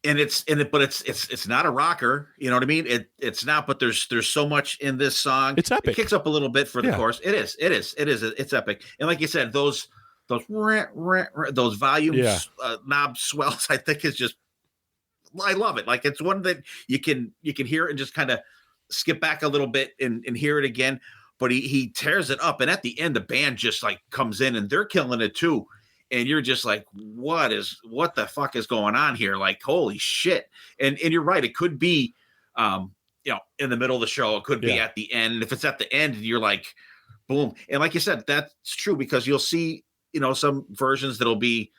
And it's not a rocker, you know what I mean? It's not, but there's so much in this song. It's epic. It kicks up a little bit for the chorus. It is. It's epic. And like you said, those volumes, knob swells, I think is just, I love it. Like it's one that you can hear it and just kind of skip back a little bit and hear it again. But he tears it up. And at the end, the band just like comes in and they're killing it too. And you're just like, what the fuck is going on here? Like, holy shit. And you're right. It could be, in the middle of the show. It could be at the end. If it's at the end, you're like, boom. And like you said, that's true because you'll see, some versions that'll be,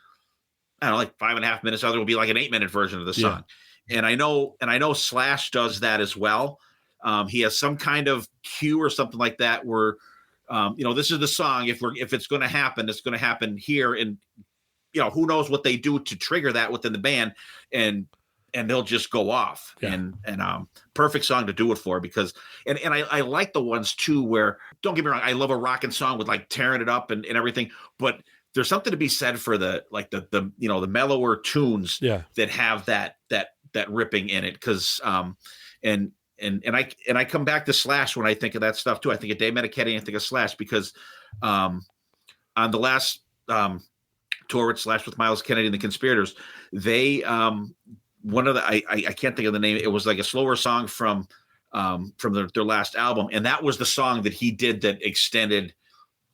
I don't know, like 5.5 minutes. Other will be like an 8-minute version of the song. And I know Slash does that as well. He has some kind of cue or something like that where, this is the song. If it's going to happen, it's going to happen here. And, who knows what they do to trigger that within the band and they'll just go off and perfect song to do it for because, and I like the ones too, where don't get me wrong. I love a rocking song with like tearing it up and everything, but there's something to be said for the mellower tunes that have that ripping in it. Cause, and I come back to Slash when I think of that stuff too. I think of Dave Meniketti and I think of Slash because on the last tour with Slash with Miles Kennedy and the Conspirators, they one of the I can't think of the name. It was like a slower song from from their last album, and that was the song that he did that extended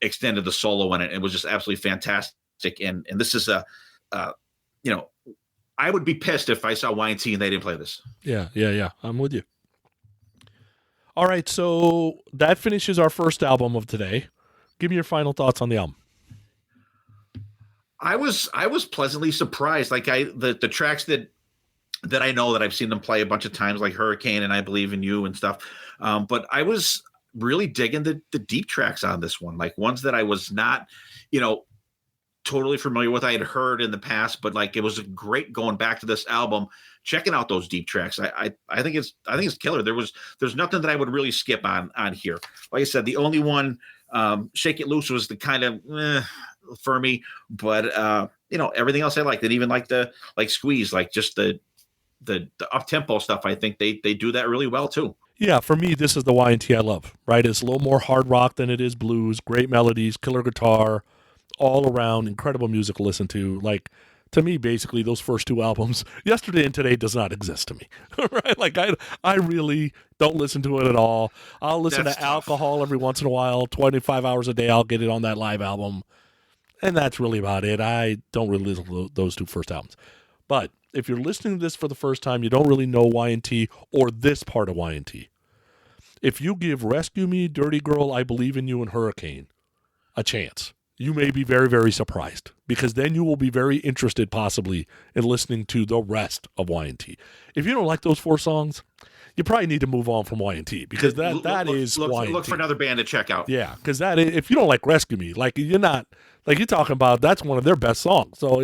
the solo in it. It was just absolutely fantastic. And this is I would be pissed if I saw Y&T and they didn't play this. Yeah. I'm with you. All right, so that finishes our first album of today. Give me your final thoughts on the album. I was pleasantly surprised. Like the tracks that I know that I've seen them play a bunch of times, like Hurricane and I Believe in You and stuff. But I was really digging the deep tracks on this one, like ones that I was not, totally familiar with. I had heard in the past, but like it was great going back to this album, checking out those deep tracks. I think it's killer. There's nothing that I would really skip on here. Like I said, the only one, Shake It Loose, was the kind of for me, but everything else I liked. And even like Squeeze, like just the up tempo stuff. I think they do that really well too. Yeah, for me, this is the Y&T I love, right? It's a little more hard rock than it is blues, great melodies, killer guitar, all around, incredible music to listen to. Like, to me, basically, those first two albums, Yesterday and Today, does not exist to me, right? Like, I really don't listen to it at all. I'll listen to Alcohol every once in a while, 25 hours a day, I'll get it on that live album, and that's really about it. I don't really listen to those two first albums. But if you're listening to this for the first time, you don't really know Y&T or this part of Y&T. If you give Rescue Me, Dirty Girl, I Believe in You, and Hurricane a chance, you may be very, very surprised, because then you will be very interested possibly in listening to the rest of Y&T. If you don't like those four songs, you probably need to move on from Y&T, because that is Y&T. Look for another band to check out. Yeah, because if you don't like Rescue Me, like you're talking about, that's one of their best songs. So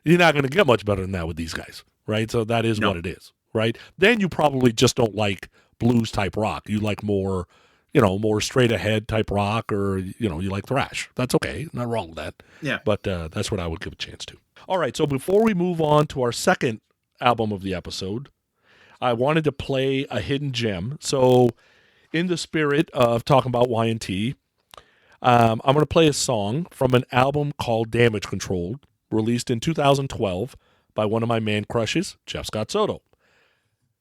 you're not going to get much better than that with these guys, right? So that is what it is, right? Then you probably just don't like blues type rock. You like more, more straight ahead type rock, or, you like thrash. That's okay. Not wrong with that. Yeah. But that's what I would give a chance to. All right. So before we move on to our second album of the episode, I wanted to play a hidden gem. So in the spirit of talking about Y&T, I'm going to play a song from an album called Damage Control, released in 2012 by one of my man crushes, Jeff Scott Soto.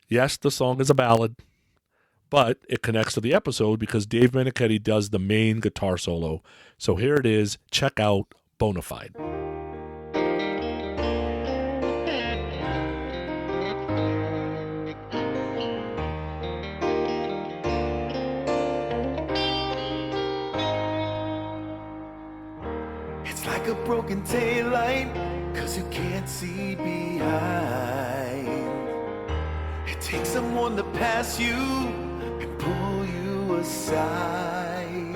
Yes, the song is a ballad, but it connects to the episode because Dave Meniketti does the main guitar solo. So here it is. Check out Bonafide. It's like a broken taillight, 'cause you can't see behind. It takes someone to pass you and pull you aside.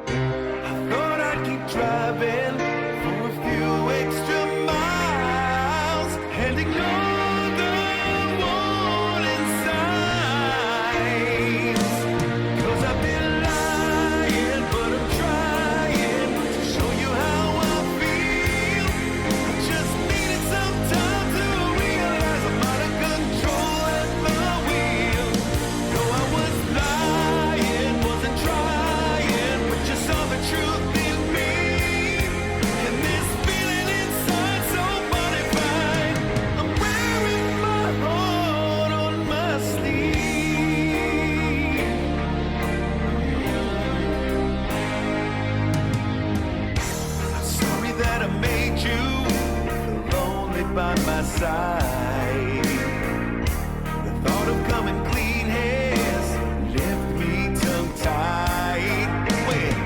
I thought I'd keep driving for a few extra miles and ignore the warning signs. 'Cause I've been lying, but I'm trying to show you how I feel. I just needed some time to realize I'm out of control at the wheel. No, I was lying, wasn't trying, but you saw the truth in me. And this feeling inside so modified, I'm wearing my heart on my sleeve. I'm sorry that I made you feel lonely by my side. The thought of coming clean has left me tongue-tied. Wait,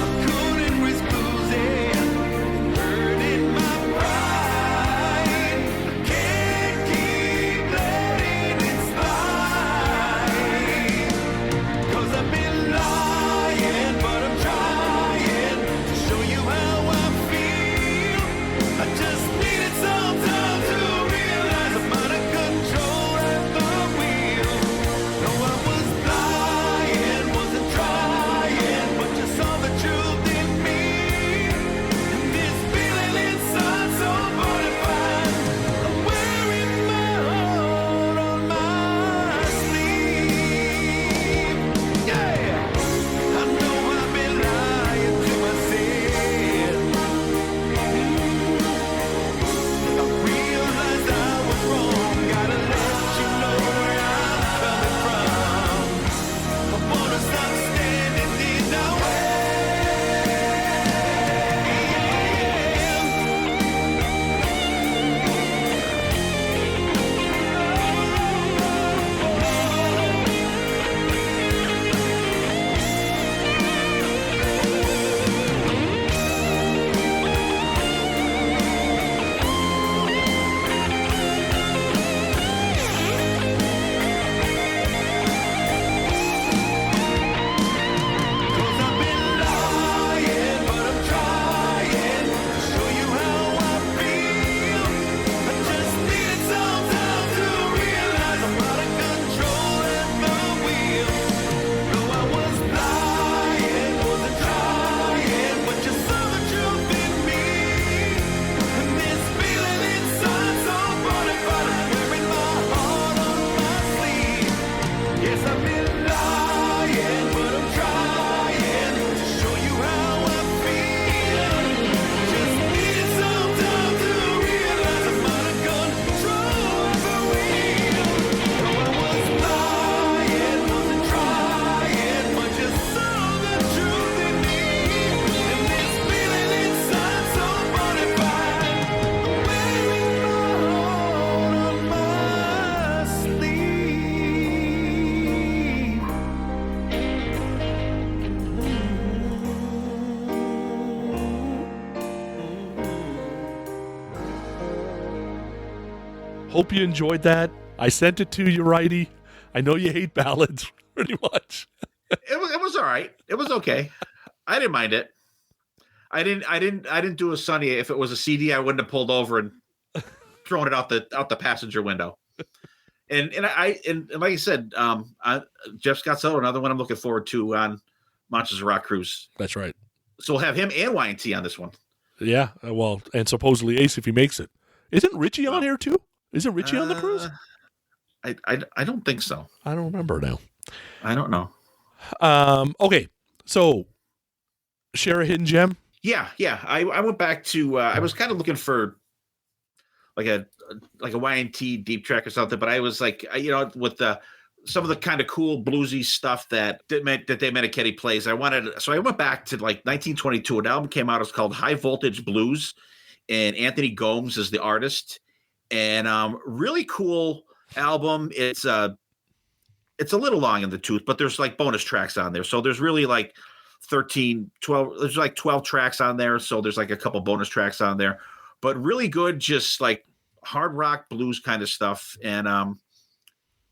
I couldn't risk losing and hurting my pride. I can't keep letting it slide. 'Cause I've been lying, but I'm trying to show you how I feel. I just needed some time to realize I'm out of control at the wheel. Hope you enjoyed that. I sent it to you, Righty. I know you hate ballads pretty much. It was all right. It was okay. I didn't mind it. I didn't do a Sonny. If it was a CD, I wouldn't have pulled over and thrown it out the passenger window. And like I said, Jeff Scott Soto, another one I'm looking forward to on Monsters of Rock Cruise. That's right. So we'll have him and Y&T on this one. Yeah, well, and supposedly Ace if he makes it. Isn't Richie on here too? Isn't Richie on the cruise? I don't think so. I don't remember now. I don't know. Okay, so share a hidden gem. Yeah. I went back to I was kind of looking for like a Y&T deep track or something, but I was like, with some of the kind of cool bluesy stuff that Dave Meniketti plays. I went back to like 1922. An album came out. It's called High Voltage Blues, and Anthony Gomes is the artist. And really cool album. It's a little long in the tooth, but there's like bonus tracks on there. So there's really like 12, there's like 12 tracks on there. So there's like a couple bonus tracks on there, but really good, just like hard rock blues kind of stuff. And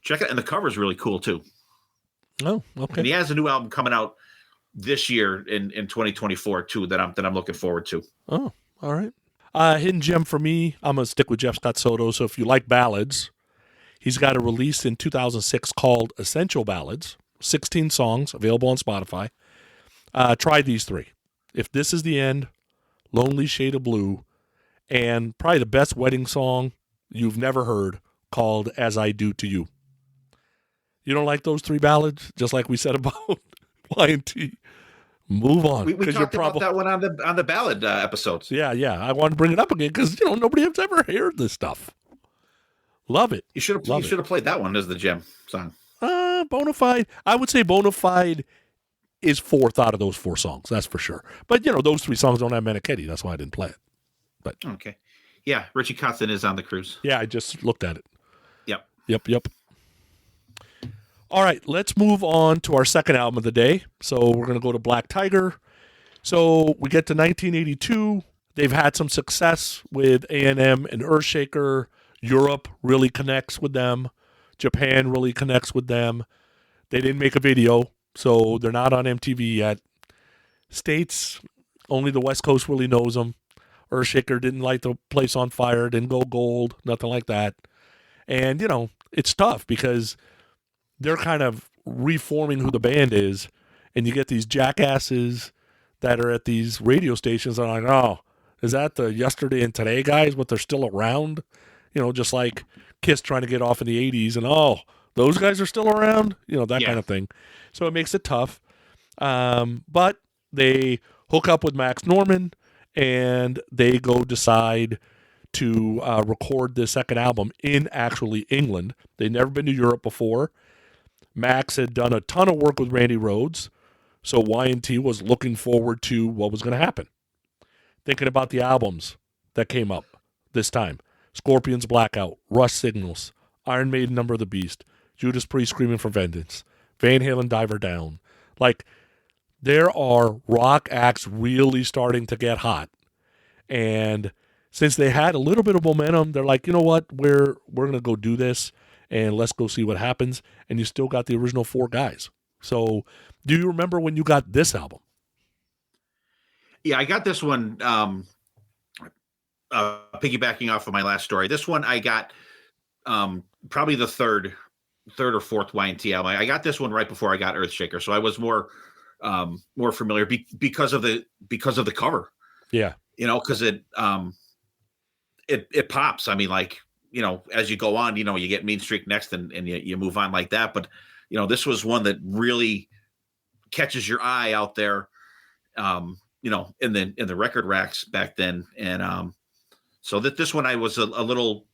check it. And the cover is really cool too. Oh, okay. And he has a new album coming out this year in 2024 too, that I'm looking forward to. Oh, all right. Hidden gem for me, I'm going to stick with Jeff Scott Soto. So if you like ballads, he's got a release in 2006 called Essential Ballads, 16 songs available on Spotify. Try these three. If This Is the End, Lonely Shade of Blue, and probably the best wedding song you've never heard called As I Do to You. You don't like those three ballads, just like we said about Y&T? Move on. We talked about that one on the ballad episodes. Yeah. I wanted to bring it up again because nobody has ever heard this stuff. Love it. You should have played that one as the gem song. Bonafide. I would say Bonafide is fourth out of those four songs. That's for sure. But those three songs don't have Meniketti. That's why I didn't play it. But okay, yeah, Richie Kotzen is on the cruise. Yeah, I just looked at it. Yep. All right, let's move on to our second album of the day. So we're going to go to Black Tiger. So we get to 1982. They've had some success with Y&amp and Earthshaker. Europe really connects with them. Japan really connects with them. They didn't make a video, so they're not on MTV yet. States, only the West Coast really knows them. Earthshaker didn't light the place on fire, didn't go gold, nothing like that. And, it's tough because they're kind of reforming who the band is, and you get these jackasses that are at these radio stations that are like, oh, is that the Yesterday and Today guys, but they're still around? Just like Kiss trying to get off in the 80s, and those guys are still around? That kind of thing. So it makes it tough. But they hook up with Max Norman, and they go decide to record the second album in actually England. They'd never been to Europe before. Max had done a ton of work with Randy Rhoads, so Y&T was looking forward to what was going to happen. Thinking about the albums that came up this time. Scorpions Blackout, Rush Signals, Iron Maiden Number of the Beast, Judas Priest Screaming for Vengeance, Van Halen Diver Down. Like, there are rock acts really starting to get hot. And since they had a little bit of momentum, they're like, you know what, we're going to go do this, and let's go see what happens. And you still got the original four guys. So do you remember when you got this album? Yeah, I got this one piggybacking off of my last story. This one I got probably the third or fourth Y&T album. I got this one right before I got Earthshaker, so I was more familiar because of the cover. Yeah, because it pops. I mean, like, as you go on, you get Mean Streak next, and you move on like that. But this was one that really catches your eye out there. In the record racks back then, and so that this one I was a little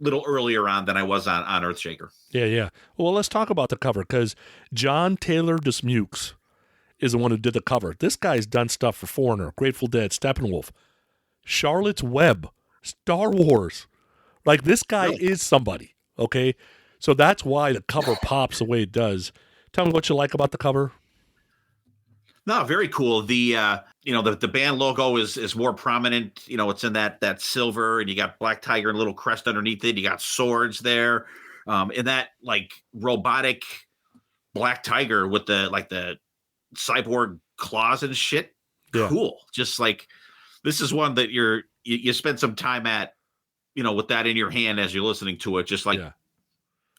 earlier on than I was on Earthshaker. Yeah. Well, let's talk about the cover, because John Taylor Dismukes is the one who did the cover. This guy's done stuff for Foreigner, Grateful Dead, Steppenwolf, Charlotte's Web, Star Wars. Like, this guy is somebody, okay? So that's why the cover pops the way it does. Tell me what you like about the cover. No, very cool. The band logo is more prominent. It's in that silver, and you got Black Tiger and a little crest underneath it. You got swords there, and that like robotic Black Tiger with the cyborg claws and shit. Yeah. Cool. Just like this is one that you spend some time at, with that in your hand as you're listening to it, just like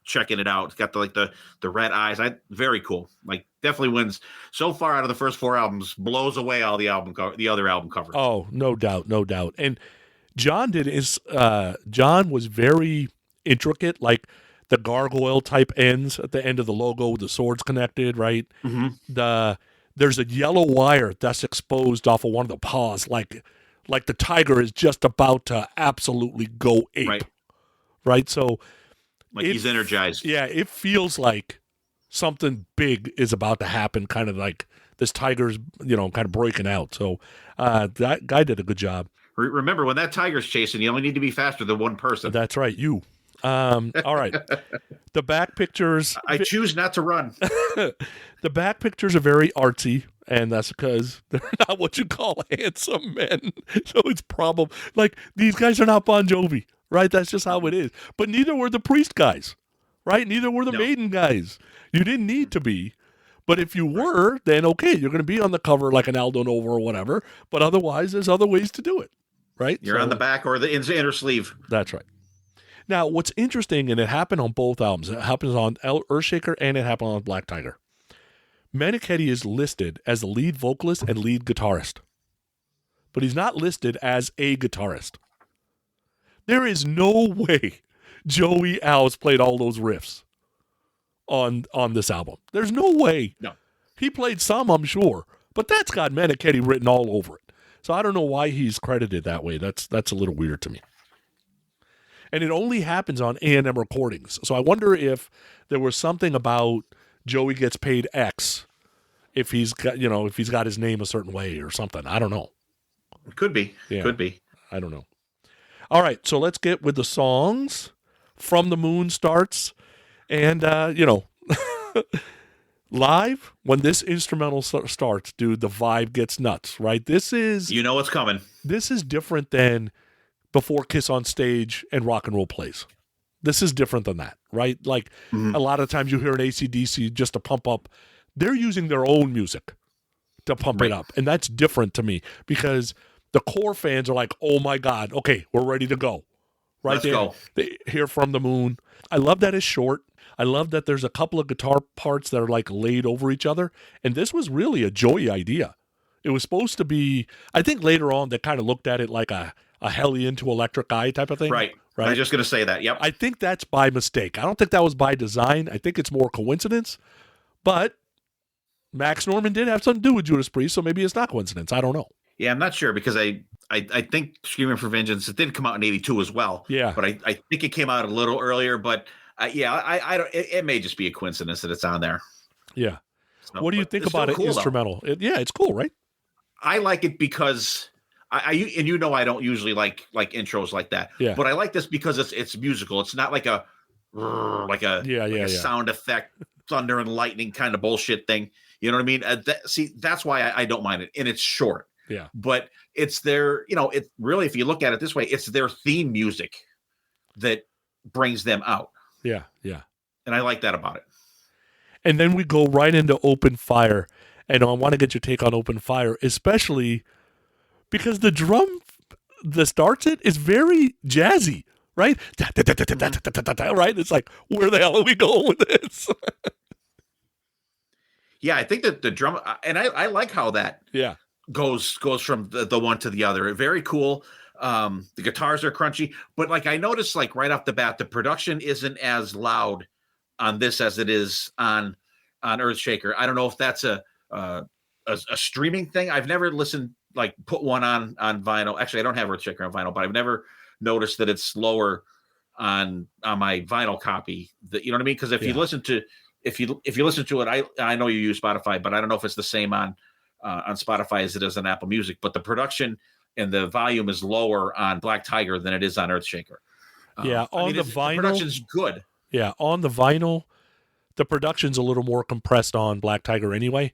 checking it out. It's got the red eyes. Very cool. Like definitely wins so far out of the first 4 albums, blows away all the other album covers. Oh, no doubt. And John John was very intricate, like the gargoyle type ends at the end of the logo with the swords connected, right? Mm-hmm. There's a yellow wire that's exposed off of one of the paws, like the tiger is just about to absolutely go ape, right? So like he's energized. Yeah, it feels like something big is about to happen, kind of like this tiger's, kind of breaking out. So that guy did a good job. Remember, when that tiger's chasing, you only need to be faster than one person. That's right, you. All right. The back pictures. I choose not to run. The back pictures are very artsy, and that's because they're not what you call handsome men. So it's probably like these guys are not Bon Jovi, right? That's just how it is. But neither were the Priest guys, right? Neither were the Maiden guys. You didn't need to be. But if you were, then okay, you're going to be on the cover like an Aldo Nova or whatever. But otherwise, there's other ways to do it, right? You're on the back or the inner sleeve. That's right. Now, what's interesting, and it happened on both albums, it happens on Earthshaker and it happened on Black Tiger. Meniketti is listed as the lead vocalist and lead guitarist, but he's not listed as a guitarist. There is no way Joey Alves played all those riffs on this album. There's no way. No. He played some, I'm sure, but that's got Meniketti written all over it. So I don't know why he's credited that way. That's a little weird to me. And it only happens on Y&amp recordings. So I wonder if there was something about Joey gets paid X if he's got his name a certain way or something. I don't know. Could be. Yeah. Could be. I don't know. All right, so let's get with the songs. From the Moon starts, and live when this instrumental starts, dude, the vibe gets nuts, right? This is what's coming. This is different than before Kiss on Stage and Rock and Roll Plays. This is different than that, right? Like a lot of times you hear an AC/DC just to pump up. They're using their own music to pump it up. And that's different to me because the core fans are like, oh my God, okay, we're ready to go. Right. Let's go. They hear From the Moon. I love that it's short. I love that there's a couple of guitar parts that are like laid over each other. And this was really a Joey idea. It was supposed to be, I think later on they kind of looked at it like a Hellion to Electric Eye type of thing. Right. I was just going to say that. Yep. I think that's by mistake. I don't think that was by design. I think it's more coincidence. But Max Norman did have something to do with Judas Priest, so maybe it's not coincidence. I don't know. Yeah, I'm not sure because I think Screaming for Vengeance, it did come out in 82 as well. Yeah. But I think it came out a little earlier. But I don't. It may just be a coincidence that it's on there. Yeah. So, what do you think about it cool, instrumental? It's cool, right? I like it because I don't usually like intros like that. Yeah. But I like this because it's musical. It's not like a sound effect, thunder and lightning kind of bullshit thing. You know what I mean? That's why I don't mind it, and it's short. Yeah. But it's their, it really, if you look at it this way, it's their theme music that brings them out. Yeah. Yeah. And I like that about it. And then we go right into Open Fire. And I want to get your take on Open Fire, especially because the drum that starts it is very jazzy, right? Right? It's like, where the hell are we going with this? Yeah, I think that the drum, and I like how that goes from the one to the other. Very cool. The guitars are crunchy, but like I noticed, like right off the bat, the production isn't as loud on this as it is on Earthshaker. I don't know if that's a streaming thing. I've never listened, like put one on vinyl. Actually, I don't have Earthshaker on vinyl, but I've never noticed that it's slower on my vinyl copy. You know what I mean? Because if you listen to it, I know you use Spotify, but I don't know if it's the same on Spotify as it is on Apple Music. But the production and the volume is lower on Black Tiger than it is on Earthshaker. The vinyl, the production's good. Yeah, on the vinyl, the production's a little more compressed on Black Tiger anyway.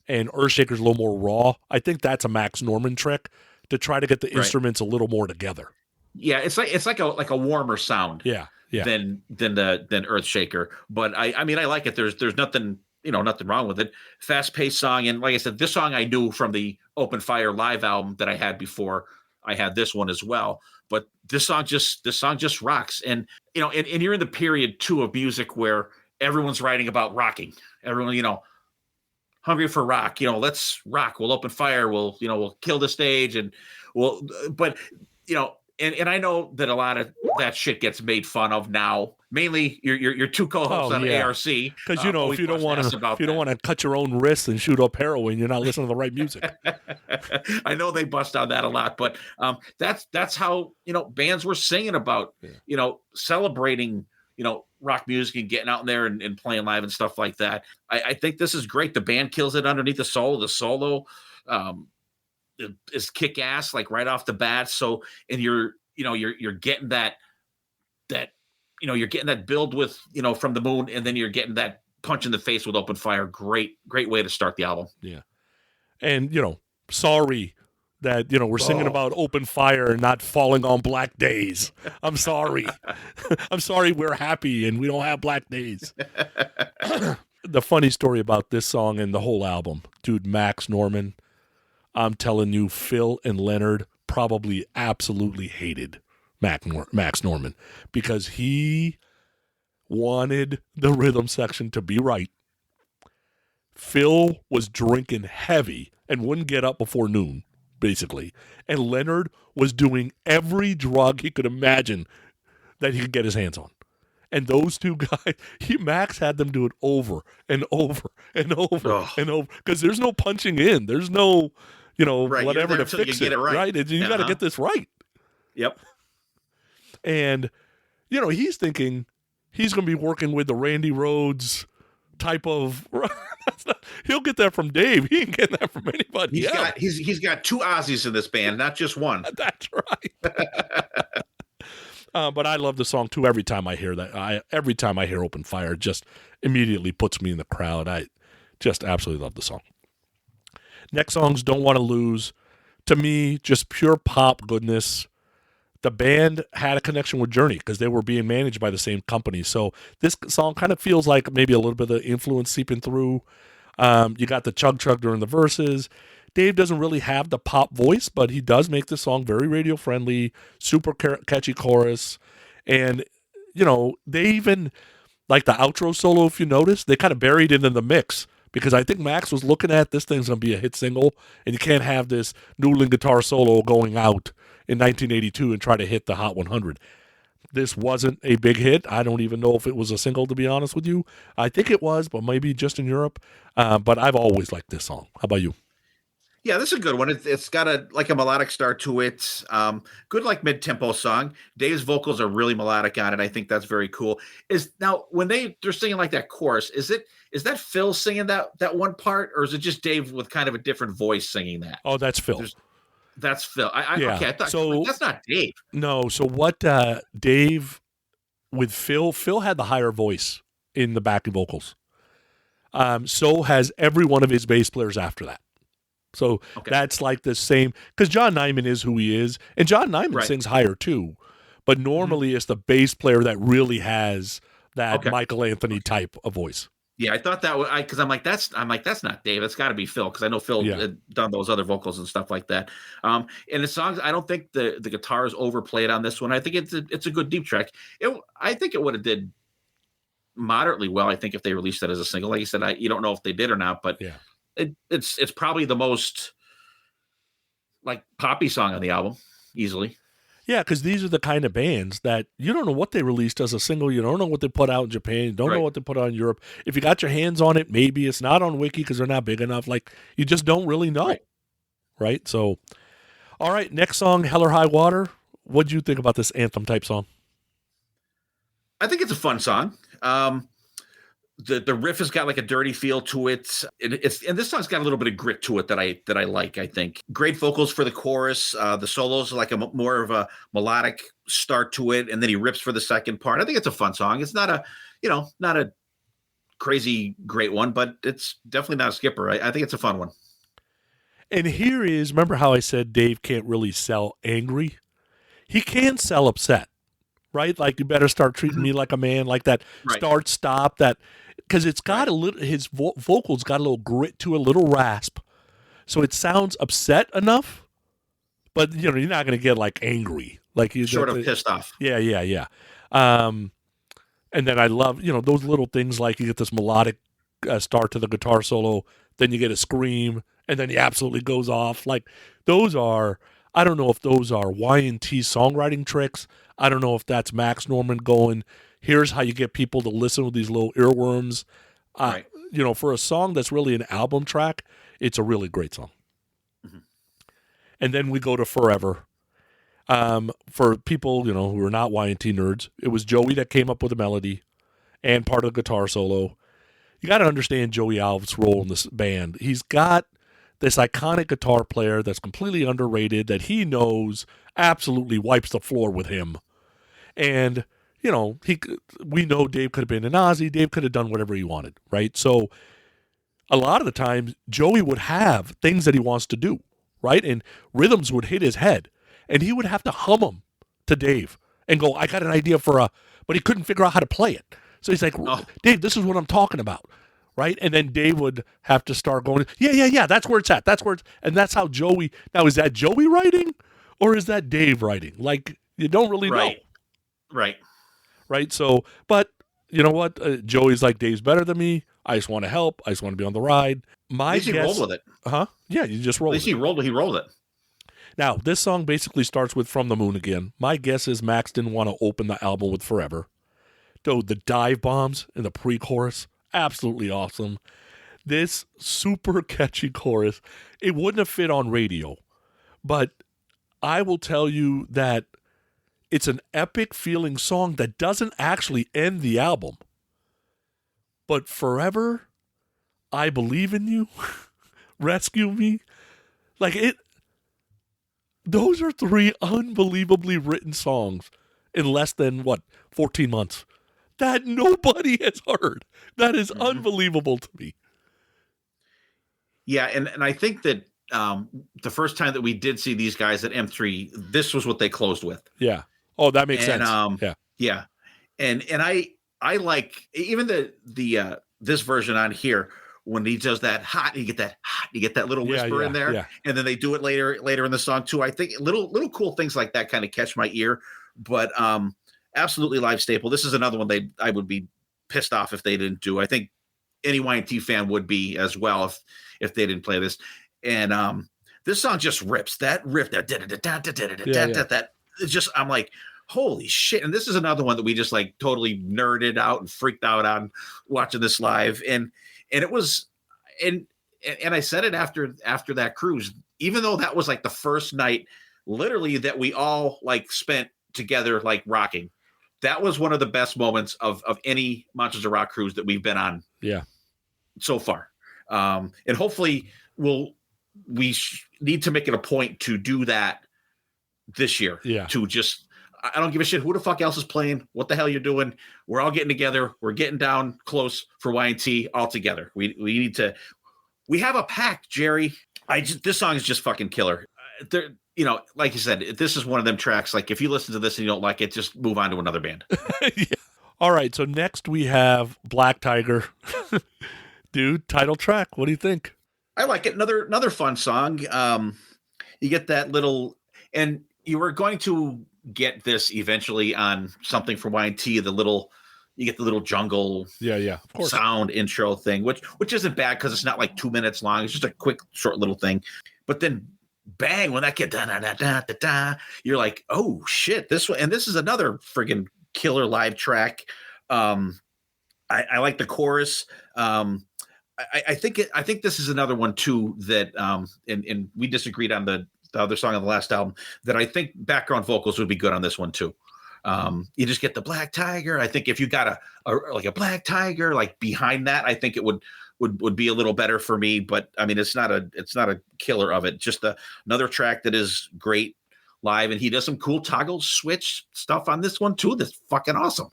and Earthshaker's a little more raw. I think that's a Max Norman trick to try to get the Right. instruments a little more together. Yeah, it's like a warmer sound Yeah. than Earthshaker. But I mean I like it. There's nothing nothing wrong with it. Fast paced song, and like I said, this song I knew from the Open Fire live album that I had before I had this one as well. But this song just rocks, and and you're in the period too of music where everyone's writing about rocking. Everyone hungry for rock. Let's rock. We'll open fire. We'll kill the stage, and but and I know that a lot of that shit gets made fun of now. Mainly your two co-hosts on ARC. Because if you don't want to cut your own wrists and shoot up heroin, you're not listening to the right music. I know they bust on that a lot, but that's how bands were singing about celebrating rock music and getting out there and playing live and stuff like that. I think this is great. The band kills it underneath the solo. The solo is kick ass like right off the bat. So and you're getting that you're getting that build with from the moon, and then you're getting that punch in the face with Open Fire. Great way to start the album. Yeah. And sorry that we're singing about open fire and not falling on black days. I'm sorry. I'm sorry we're happy and we don't have black days. The funny story about this song and the whole album, dude, Max Norman, I'm telling you, Phil and Leonard probably absolutely hated Max Norman because he wanted the rhythm section to be right. Phil was drinking heavy and wouldn't get up before noon, basically. And Leonard was doing every drug he could imagine that he could get his hands on. And those two guys, Max had them do it over and over and over and over because there's no punching in. There's no, whatever to fix it. Right? You got to get this right. Yep. And, he's thinking he's going to be working with the Randy Rhoads type of. He'll get that from Dave. He ain't getting that from anybody else. He's got two Aussies in this band, not just one. That's right. But I love the song too. Every time I hear that, every time I hear Open Fire, it just immediately puts me in the crowd. I just absolutely love the song. Next song's Don't Want to Lose. To me, just pure pop goodness. The band had a connection with Journey because they were being managed by the same company. So this song kind of feels like maybe a little bit of influence seeping through. You got the chug during the verses. Dave doesn't really have the pop voice, but he does make this song very radio friendly, super catchy chorus. And, they even, like the outro solo, if you notice, they kind of buried it in the mix because I think Max was looking at this thing's going to be a hit single and you can't have this noodling guitar solo going out in 1982 and try to hit the Hot 100. This wasn't a big hit. I don't even know if it was a single, to be honest with you. I think it was, but maybe just in Europe. But I've always liked this song. How about you? Yeah, this is a good one. It's got a melodic start to it. Good mid-tempo song. Dave's vocals are really melodic on it. I think that's very cool. Now when they're singing like that chorus, is that Phil singing that one part, or is it just Dave with kind of a different voice singing that? Oh, that's Phil. That's Phil. Yeah. Okay, I thought that's not Dave. No. So what Dave with Phil had the higher voice in the backing vocals. So has every one of his bass players after that. So that's like the same, because John Nyman is who he is, and John Nyman sings higher too. But normally it's the bass player that really has that Michael Anthony type of voice. Yeah, I thought that was because I'm like that's not Dave. It's got to be Phil because I know Phil had done those other vocals and stuff like that. And the songs, I don't think the guitar is overplayed on this one. I think it's a good deep track. I think it would have did moderately well. I think if they released that as a single, like you said, you don't know if they did or not, but it's probably the most poppy song on the album easily. Yeah, because these are the kind of bands that you don't know what they released as a single. You don't know what they put out in Japan. You don't know what they put out in Europe. If you got your hands on it, maybe it's not on Wiki because they're not big enough. You just don't really know. Right? So, all right, next song, Hell or High Water. What'd you think about this anthem type song? I think it's a fun song. The riff has got a dirty feel to it. And this song's got a little bit of grit to it that I like, I think. Great vocals for the chorus. The solos are more of a melodic start to it, and then he rips for the second part. I think it's a fun song. It's not a crazy great one, but it's definitely not a skipper. I think it's a fun one. And here is, remember how I said Dave can't really sell angry? He can sell upset, right? Like, you better start treating me like a man, like that Right. start, stop, that, because it's got a little, his vocals got a little grit to a little rasp. So it sounds upset enough, but, you're not going to get like angry. Like you Sort of pissed off. Yeah. And then I love, those little things like you get this melodic start to the guitar solo, then you get a scream, and then he absolutely goes off. Like, those are, I don't know if those are Y&T songwriting tricks. I don't know if that's Max Norman going, here's how you get people to listen with these little earworms. Right. For a song that's really an album track, it's a really great song. Mhm. And then we go to Forever. For people, who are not Y&T nerds, it was Joey that came up with the melody and part of the guitar solo. You got to understand Joey Alves' role in this band. He's got this iconic guitar player that's completely underrated that he knows absolutely wipes the floor with him. And, we know Dave could have been an Ozzy. Dave could have done whatever he wanted, right? So a lot of the times, Joey would have things that he wants to do, right? And rhythms would hit his head. And he would have to hum them to Dave and go, I got an idea but he couldn't figure out how to play it. So he's like, Dave, this is what I'm talking about, right? And then Dave would have to start going, yeah, that's where it's at. And that's how Joey, now is that Joey writing or is that Dave writing? Like, you don't really know. Right. So, but you know what? Joey's like, Dave's better than me. I just want to help. I just want to be on the ride. At least he rolled with it. Huh? Yeah, you just roll. At least he rolled it. Now, this song basically starts with From the Moon again. My guess is Max didn't want to open the album with Forever. Though the dive bombs in the pre-chorus, absolutely awesome. This super catchy chorus, it wouldn't have fit on radio. But I will tell you that it's an epic feeling song that doesn't actually end the album. But Forever, I Believe in You, Rescue Me, like it. Those are 3 unbelievably written songs in less than, 14 months that nobody has heard. That is unbelievable to me. Yeah, and I think that the first time that we did see these guys at M3, this was what they closed with. Yeah. Oh, that makes sense. Yeah. And I like even the this version on here. When he does that hot, you get that little whisper in there, and then they do it later in the song too. I think little cool things like that kind of catch my ear, but absolutely live staple. This is another one I would be pissed off if they didn't do. I think any Y&T fan would be as well if they didn't play this. And this song just rips. That riff, that it's just, I'm like, holy shit. And this is another one that we just like totally nerded out and freaked out on watching this live. And it was, and I said it after that cruise, even though that was like the first night, literally that we all like spent together, like rocking. That was one of the best moments of any Monsters of Rock cruise that we've been on. Yeah. So far. And hopefully we need to make it a point to do that this year. Yeah. To just, I don't give a shit who the fuck else is playing, what the hell you're doing. We're all getting together. We're getting down close for Y&T all together. We need to, we have a pact, Jerry. This song is just fucking killer. Like you said, this is one of them tracks. Like if you listen to this and you don't like it, just move on to another band. Yeah. All right. So next we have Black Tiger. Dude, title track. What do you think? I like it. Another fun song. You get that little, and you were going to get this eventually on something for Y&T, you get the little jungle of course. sound intro thing, which isn't bad because it's not like 2 minutes long. It's just a quick, short little thing. But then bang, when that get da da da da da da, you're like, oh shit, this one. And this is another friggin' killer live track. I like the chorus. I think this is another one too that and we disagreed on the other song on the last album, that I think background vocals would be good on this one too. You just get the Black Tiger. I think if you got a Black Tiger like behind that, I think it would be a little better for me. But I mean, it's not a killer of it. Just another track that is great live, and he does some cool toggle switch stuff on this one too. That's fucking awesome.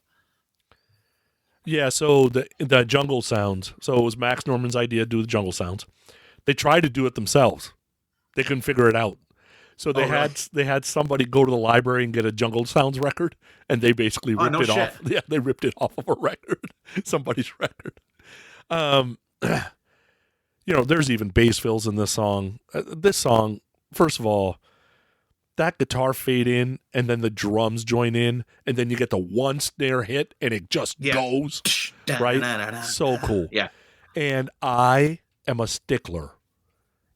Yeah, so the jungle sounds. So it was Max Norman's idea to do the jungle sounds. They tried to do it themselves. They couldn't figure it out. So Oh, really? they had somebody go to the library and get a jungle sounds record, and they basically Oh, ripped no it shit. off. Yeah, they ripped it off of a record, somebody's record. Um, there's even bass fills in this song. This song, first of all, that guitar fade in, and then the drums join in, and then you get the one snare hit, and it just Yeah. goes. Right? So cool. Yeah. And I am a stickler.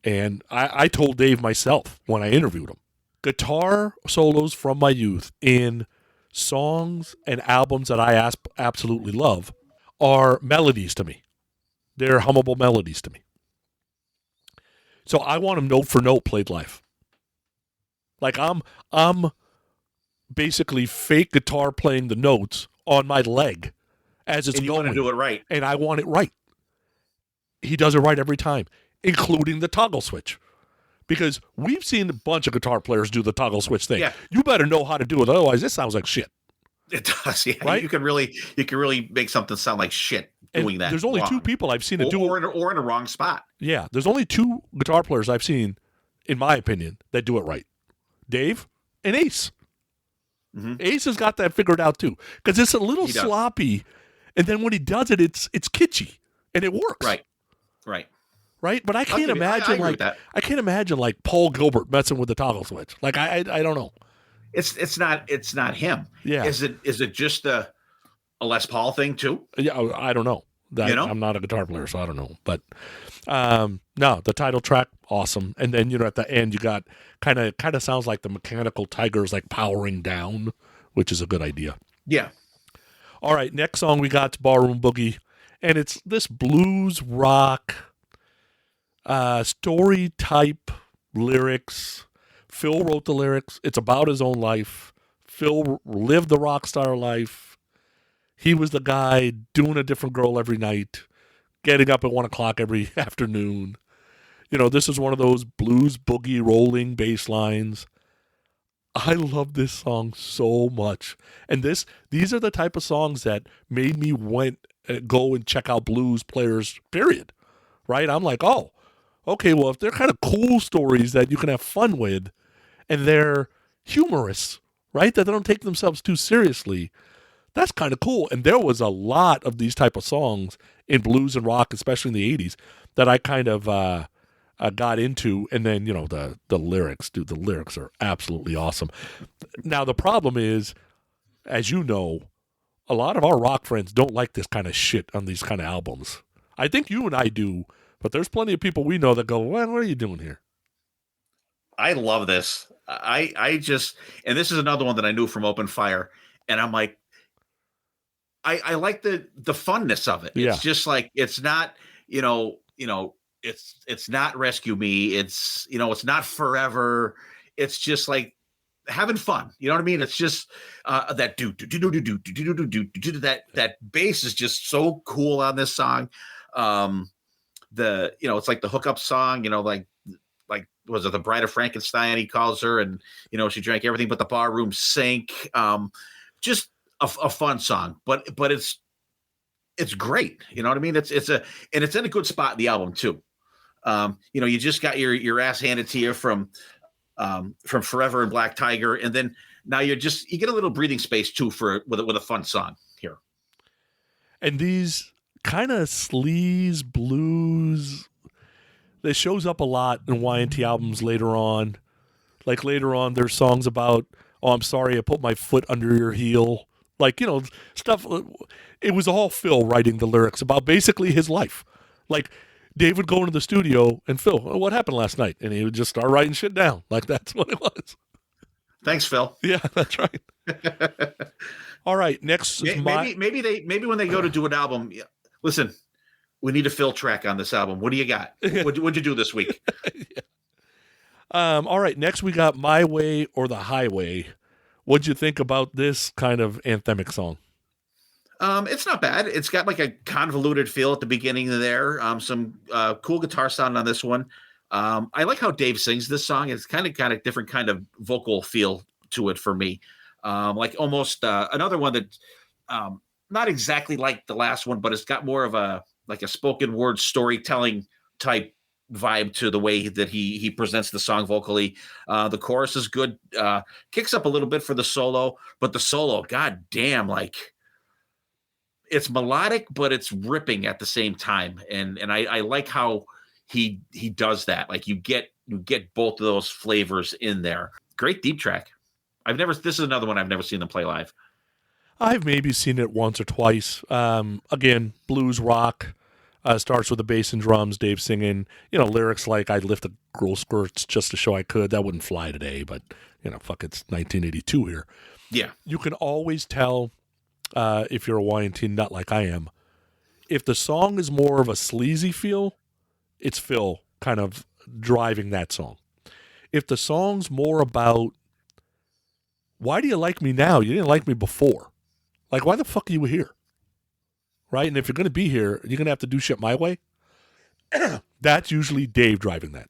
And I told Dave myself when I interviewed him, guitar solos from my youth in songs and albums that I absolutely love are melodies to me. They're hummable melodies to me. So I want them note for note played live. Like I'm basically fake guitar playing the notes on my leg as it's And you going. want to do it right. And I want it right. He does it right every time, including the toggle switch. Because we've seen a bunch of guitar players do the toggle switch thing. Yeah. You better know how to do it, otherwise this sounds like shit. It does, yeah. Right? You can really make something sound like shit And doing that. there's only wrong. two people I've seen to do it. or in a wrong spot. Yeah, there's only two guitar players I've seen, in my opinion, that do it right. Dave and Ace. Mm-hmm. Ace has got that figured out too. Because it's a little He does. sloppy, and then when he does it, it's kitschy. And it works. Right. Right? But I can't give you- I imagine agree with that. I can't imagine like Paul Gilbert messing with the toggle switch. Like I don't know. It's not him. Yeah. Is it just a Les Paul thing too? Yeah, I don't know. I'm not a guitar player, so I don't know. But no, the title track, awesome. And then at the end, you got kind of sounds like the Mechanical Tigers like powering down, which is a good idea. Yeah. All right, next song we got Barroom Boogie, and it's this blues rock story type lyrics. Phil wrote the lyrics. It's about his own life. Phil lived the rock star life. He was the guy doing a different girl every night, getting up at 1 o'clock every afternoon. This is one of those blues boogie rolling bass lines. I love this song so much. And these are the type of songs that made me go and check out blues players, period. Right? I'm like, oh, okay, well, if they're kind of cool stories that you can have fun with, and they're humorous, right? That they don't take themselves too seriously, that's kind of cool. And there was a lot of these type of songs in blues and rock, especially in the 80s, that I kind of got into. And then, the lyrics, dude, the lyrics are absolutely awesome. Now, the problem is, as you know, a lot of our rock friends don't like this kind of shit on these kind of albums. I think you and I do, but there's plenty of people we know that go, well, what are you doing here? I love this. I just, and this is another one that I knew from Open Fire, and I'm like, I like the funness of it. Yeah. It's just like, it's not, it's not Rescue Me. It's, it's not Forever. It's just like having fun. You know what I mean? It's just that that bass is just so cool on this song. It's like the hookup song, like was it the Bride of Frankenstein? He calls her, and she drank everything but the barroom sink. Just a fun song, but it's great. You know what I mean? It's in a good spot in the album too. You just got your ass handed to you from Forever and Black Tiger, and then now you get a little breathing space too with a fun song here. And these kind of sleaze blues that shows up a lot in Y&T albums later on. Like later on, there's songs about, oh, I'm sorry, I put my foot under your heel. Like, stuff. It was all Phil writing the lyrics about basically his life. Like, Dave would go into the studio and Phil, what happened last night? And he would just start writing shit down. Like, that's what it was. Thanks, Phil. Yeah, that's right. All right, next. Maybe when they go to do an album, listen, we need a Phil track on this album. What do you got? What'd you do this week? Yeah. All right, next we got My Way or the Highway. What'd you think about this kind of anthemic song? It's not bad. It's got like a convoluted feel at the beginning there. Some cool guitar sound on this one. I like how Dave sings this song. It's kind of different kind of vocal feel to it for me. Like almost another one that not exactly like the last one, but it's got more of a spoken word storytelling type vibe to the way that he presents the song vocally. The chorus is good, kicks up a little bit for the solo, but the solo, god damn, like it's melodic, but it's ripping at the same time. And I like how he does that. Like you get both of those flavors in there. Great deep track. This is another one I've never seen them play live. I've maybe seen it once or twice. Again, blues rock, starts with the bass and drums, Dave singing, lyrics like I'd lift the girl skirts just to show I could. That wouldn't fly today, but fuck, it's 1982 here. Yeah. You can always tell if you're a Y&T nut like I am. If the song is more of a sleazy feel, it's Phil kind of driving that song. If the song's more about, why do you like me now? You didn't like me before. Like, why the fuck are you here? Right? And if you're going to be here, you're going to have to do shit my way. That's usually Dave driving that.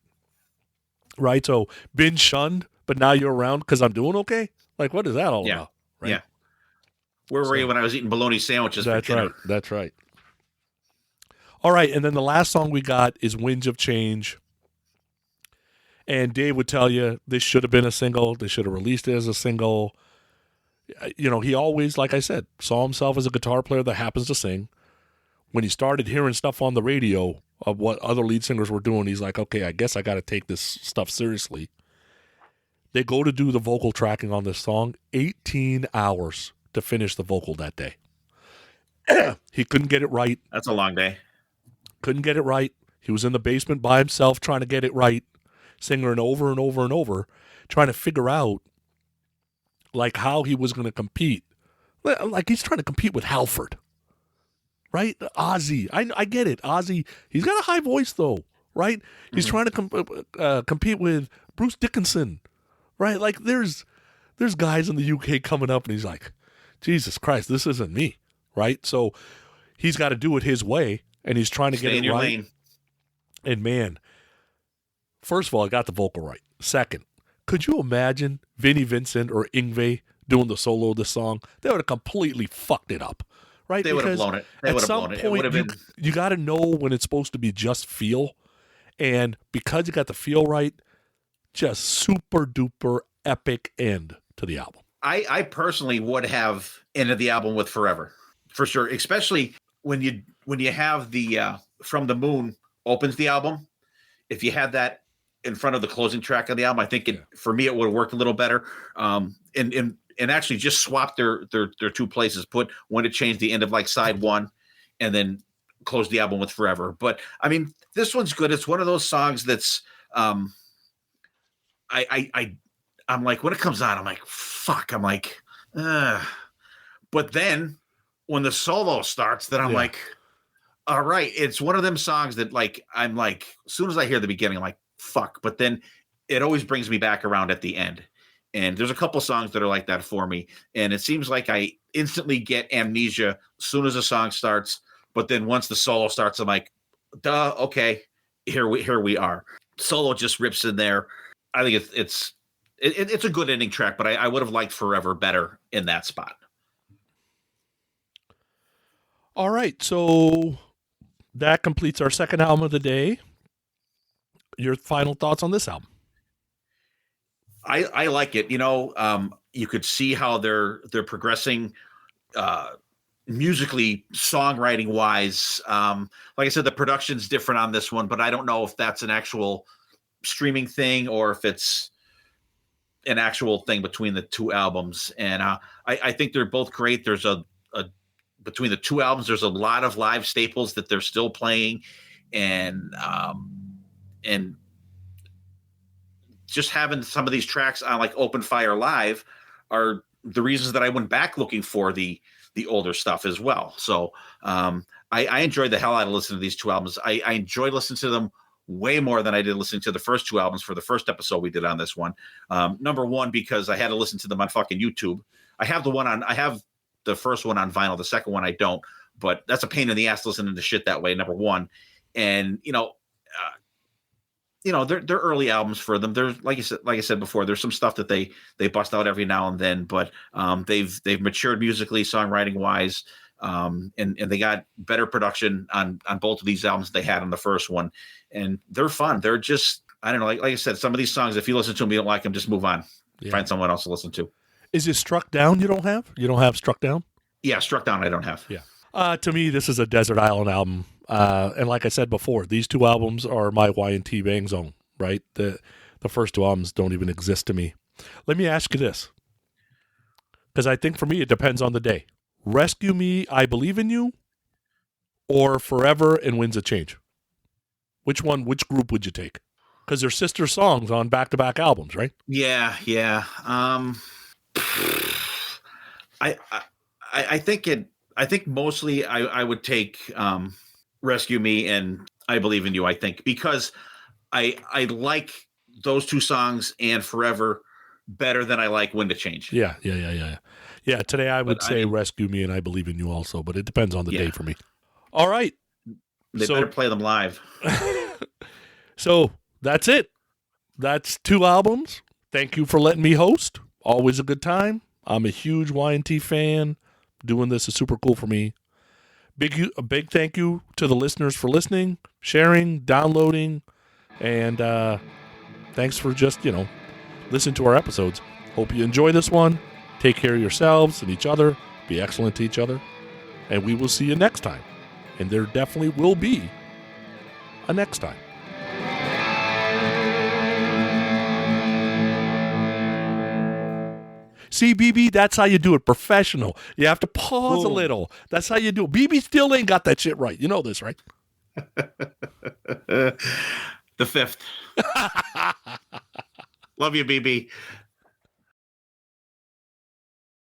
Right? So, been shunned, but now you're around because I'm doing okay? Like, what is that all about? Right? Yeah. Where were you when I was eating bologna sandwiches for dinner? Right. That's right. All right. And then the last song we got is Winds of Change. And Dave would tell you this should have been a single. They should have released it as a single. He always, like I said, saw himself as a guitar player that happens to sing. When he started hearing stuff on the radio of what other lead singers were doing, he's like, okay, I guess I got to take this stuff seriously. They go to do the vocal tracking on this song, 18 hours to finish the vocal that day. He couldn't get it right. That's a long day. Couldn't get it right. He was in the basement by himself trying to get it right, singing over and over and over, trying to figure out like how he was going to compete. Like he's trying to compete with Halford, right? Ozzy. I get it. Ozzy, he's got a high voice though, right? He's trying to compete with Bruce Dickinson, right? Like there's guys in the UK coming up and he's like, Jesus Christ, this isn't me, right? So he's got to do it his way and he's trying to Stay get in it your right. lane. And man, first of all, I got the vocal right. Second, could you imagine Vinnie Vincent or Yngwie doing the solo of the song? They would have completely fucked it up, right? They would have blown it. They would have blown it. It would have been. You got to know when it's supposed to be just feel. And because you got the feel right, just super duper epic end to the album. I personally would have ended the album with Forever, for sure. Especially when you have the From the Moon opens the album. If you had that in front of the closing track of the album, I think for me it would have worked a little better. And actually just swap their two places. Put When to Change the end of like side one, and then close the album with Forever. But I mean, this one's good. It's one of those songs that's I'm like, when it comes on, I'm like, fuck. I'm like, but then when the solo starts, then I'm like, all right. It's one of them songs that like, I'm like, as soon as I hear the beginning, I'm like, fuck. But then it always brings me back around at the end. And there's a couple songs that are like that for me. And it seems like I instantly get amnesia as soon as the song starts. But then once the solo starts, I'm like, duh, okay, here we are. Solo just rips in there. I think it's a good ending track, but I would have liked Forever better in that spot. All right, so that completes our second album of the day. Your final thoughts on this album? I like it. You could see how they're progressing musically, songwriting wise. Like I said, the production's different on this one, but I don't know if that's an actual streaming thing or if it's an actual thing between the two albums. And I think they're both great. There's a between the two albums, there's a lot of live staples that they're still playing, and just having some of these tracks on like Open Fire Live are the reasons that I went back looking for the older stuff as well. So I enjoyed the hell out of listening to these two albums. I enjoyed listening to them way more than I did listening to the first two albums for the first episode we did on this one. Number one, because I had to listen to them on fucking YouTube. I have the first one on vinyl. The second one I don't, but that's a pain in the ass listening to shit that way. Number one. And they're early albums for them. There's like I said before, there's some stuff that they bust out every now and then, but they've matured musically, songwriting wise. and they got better production on both of these albums they had on the first one, and they're fun. They're just, I don't know, like I said, some of these songs, if you listen to them, you don't like them, just move on, find someone else to listen to. Is it Struck Down you don't have? You don't have Struck Down? Yeah, Struck Down I don't have. Yeah. To me, this is a Desert Island album. And like I said before, these two albums are my Y&T bang zone, right? The first two albums don't even exist to me. Let me ask you this, because I think for me, it depends on the day. Rescue Me, I Believe in You, or Forever and Winds of Change? Which group would you take? Because they're sister songs on back-to-back albums, right? Yeah. I think mostly I would take Rescue Me and I Believe in You, I think, because I like those two songs and Forever better than I like Wind to Change. Yeah. Yeah, today I would say Rescue Me and I Believe in You also, but it depends on the day for me. All right. They better play them live. So that's it. That's 2 albums. Thank you for letting me host. Always a good time. I'm a huge Y&T fan. Doing this is super cool for me. A big thank you to the listeners for listening, sharing, downloading, and thanks for just, listening to our episodes. Hope you enjoy this one. Take care of yourselves and each other. Be excellent to each other. And we will see you next time. And there definitely will be a next time. See, BB, that's how you do it. Professional. You have to pause a little. That's how you do it. BB still ain't got that shit right. You know this, right? The 5th. Love you, BB.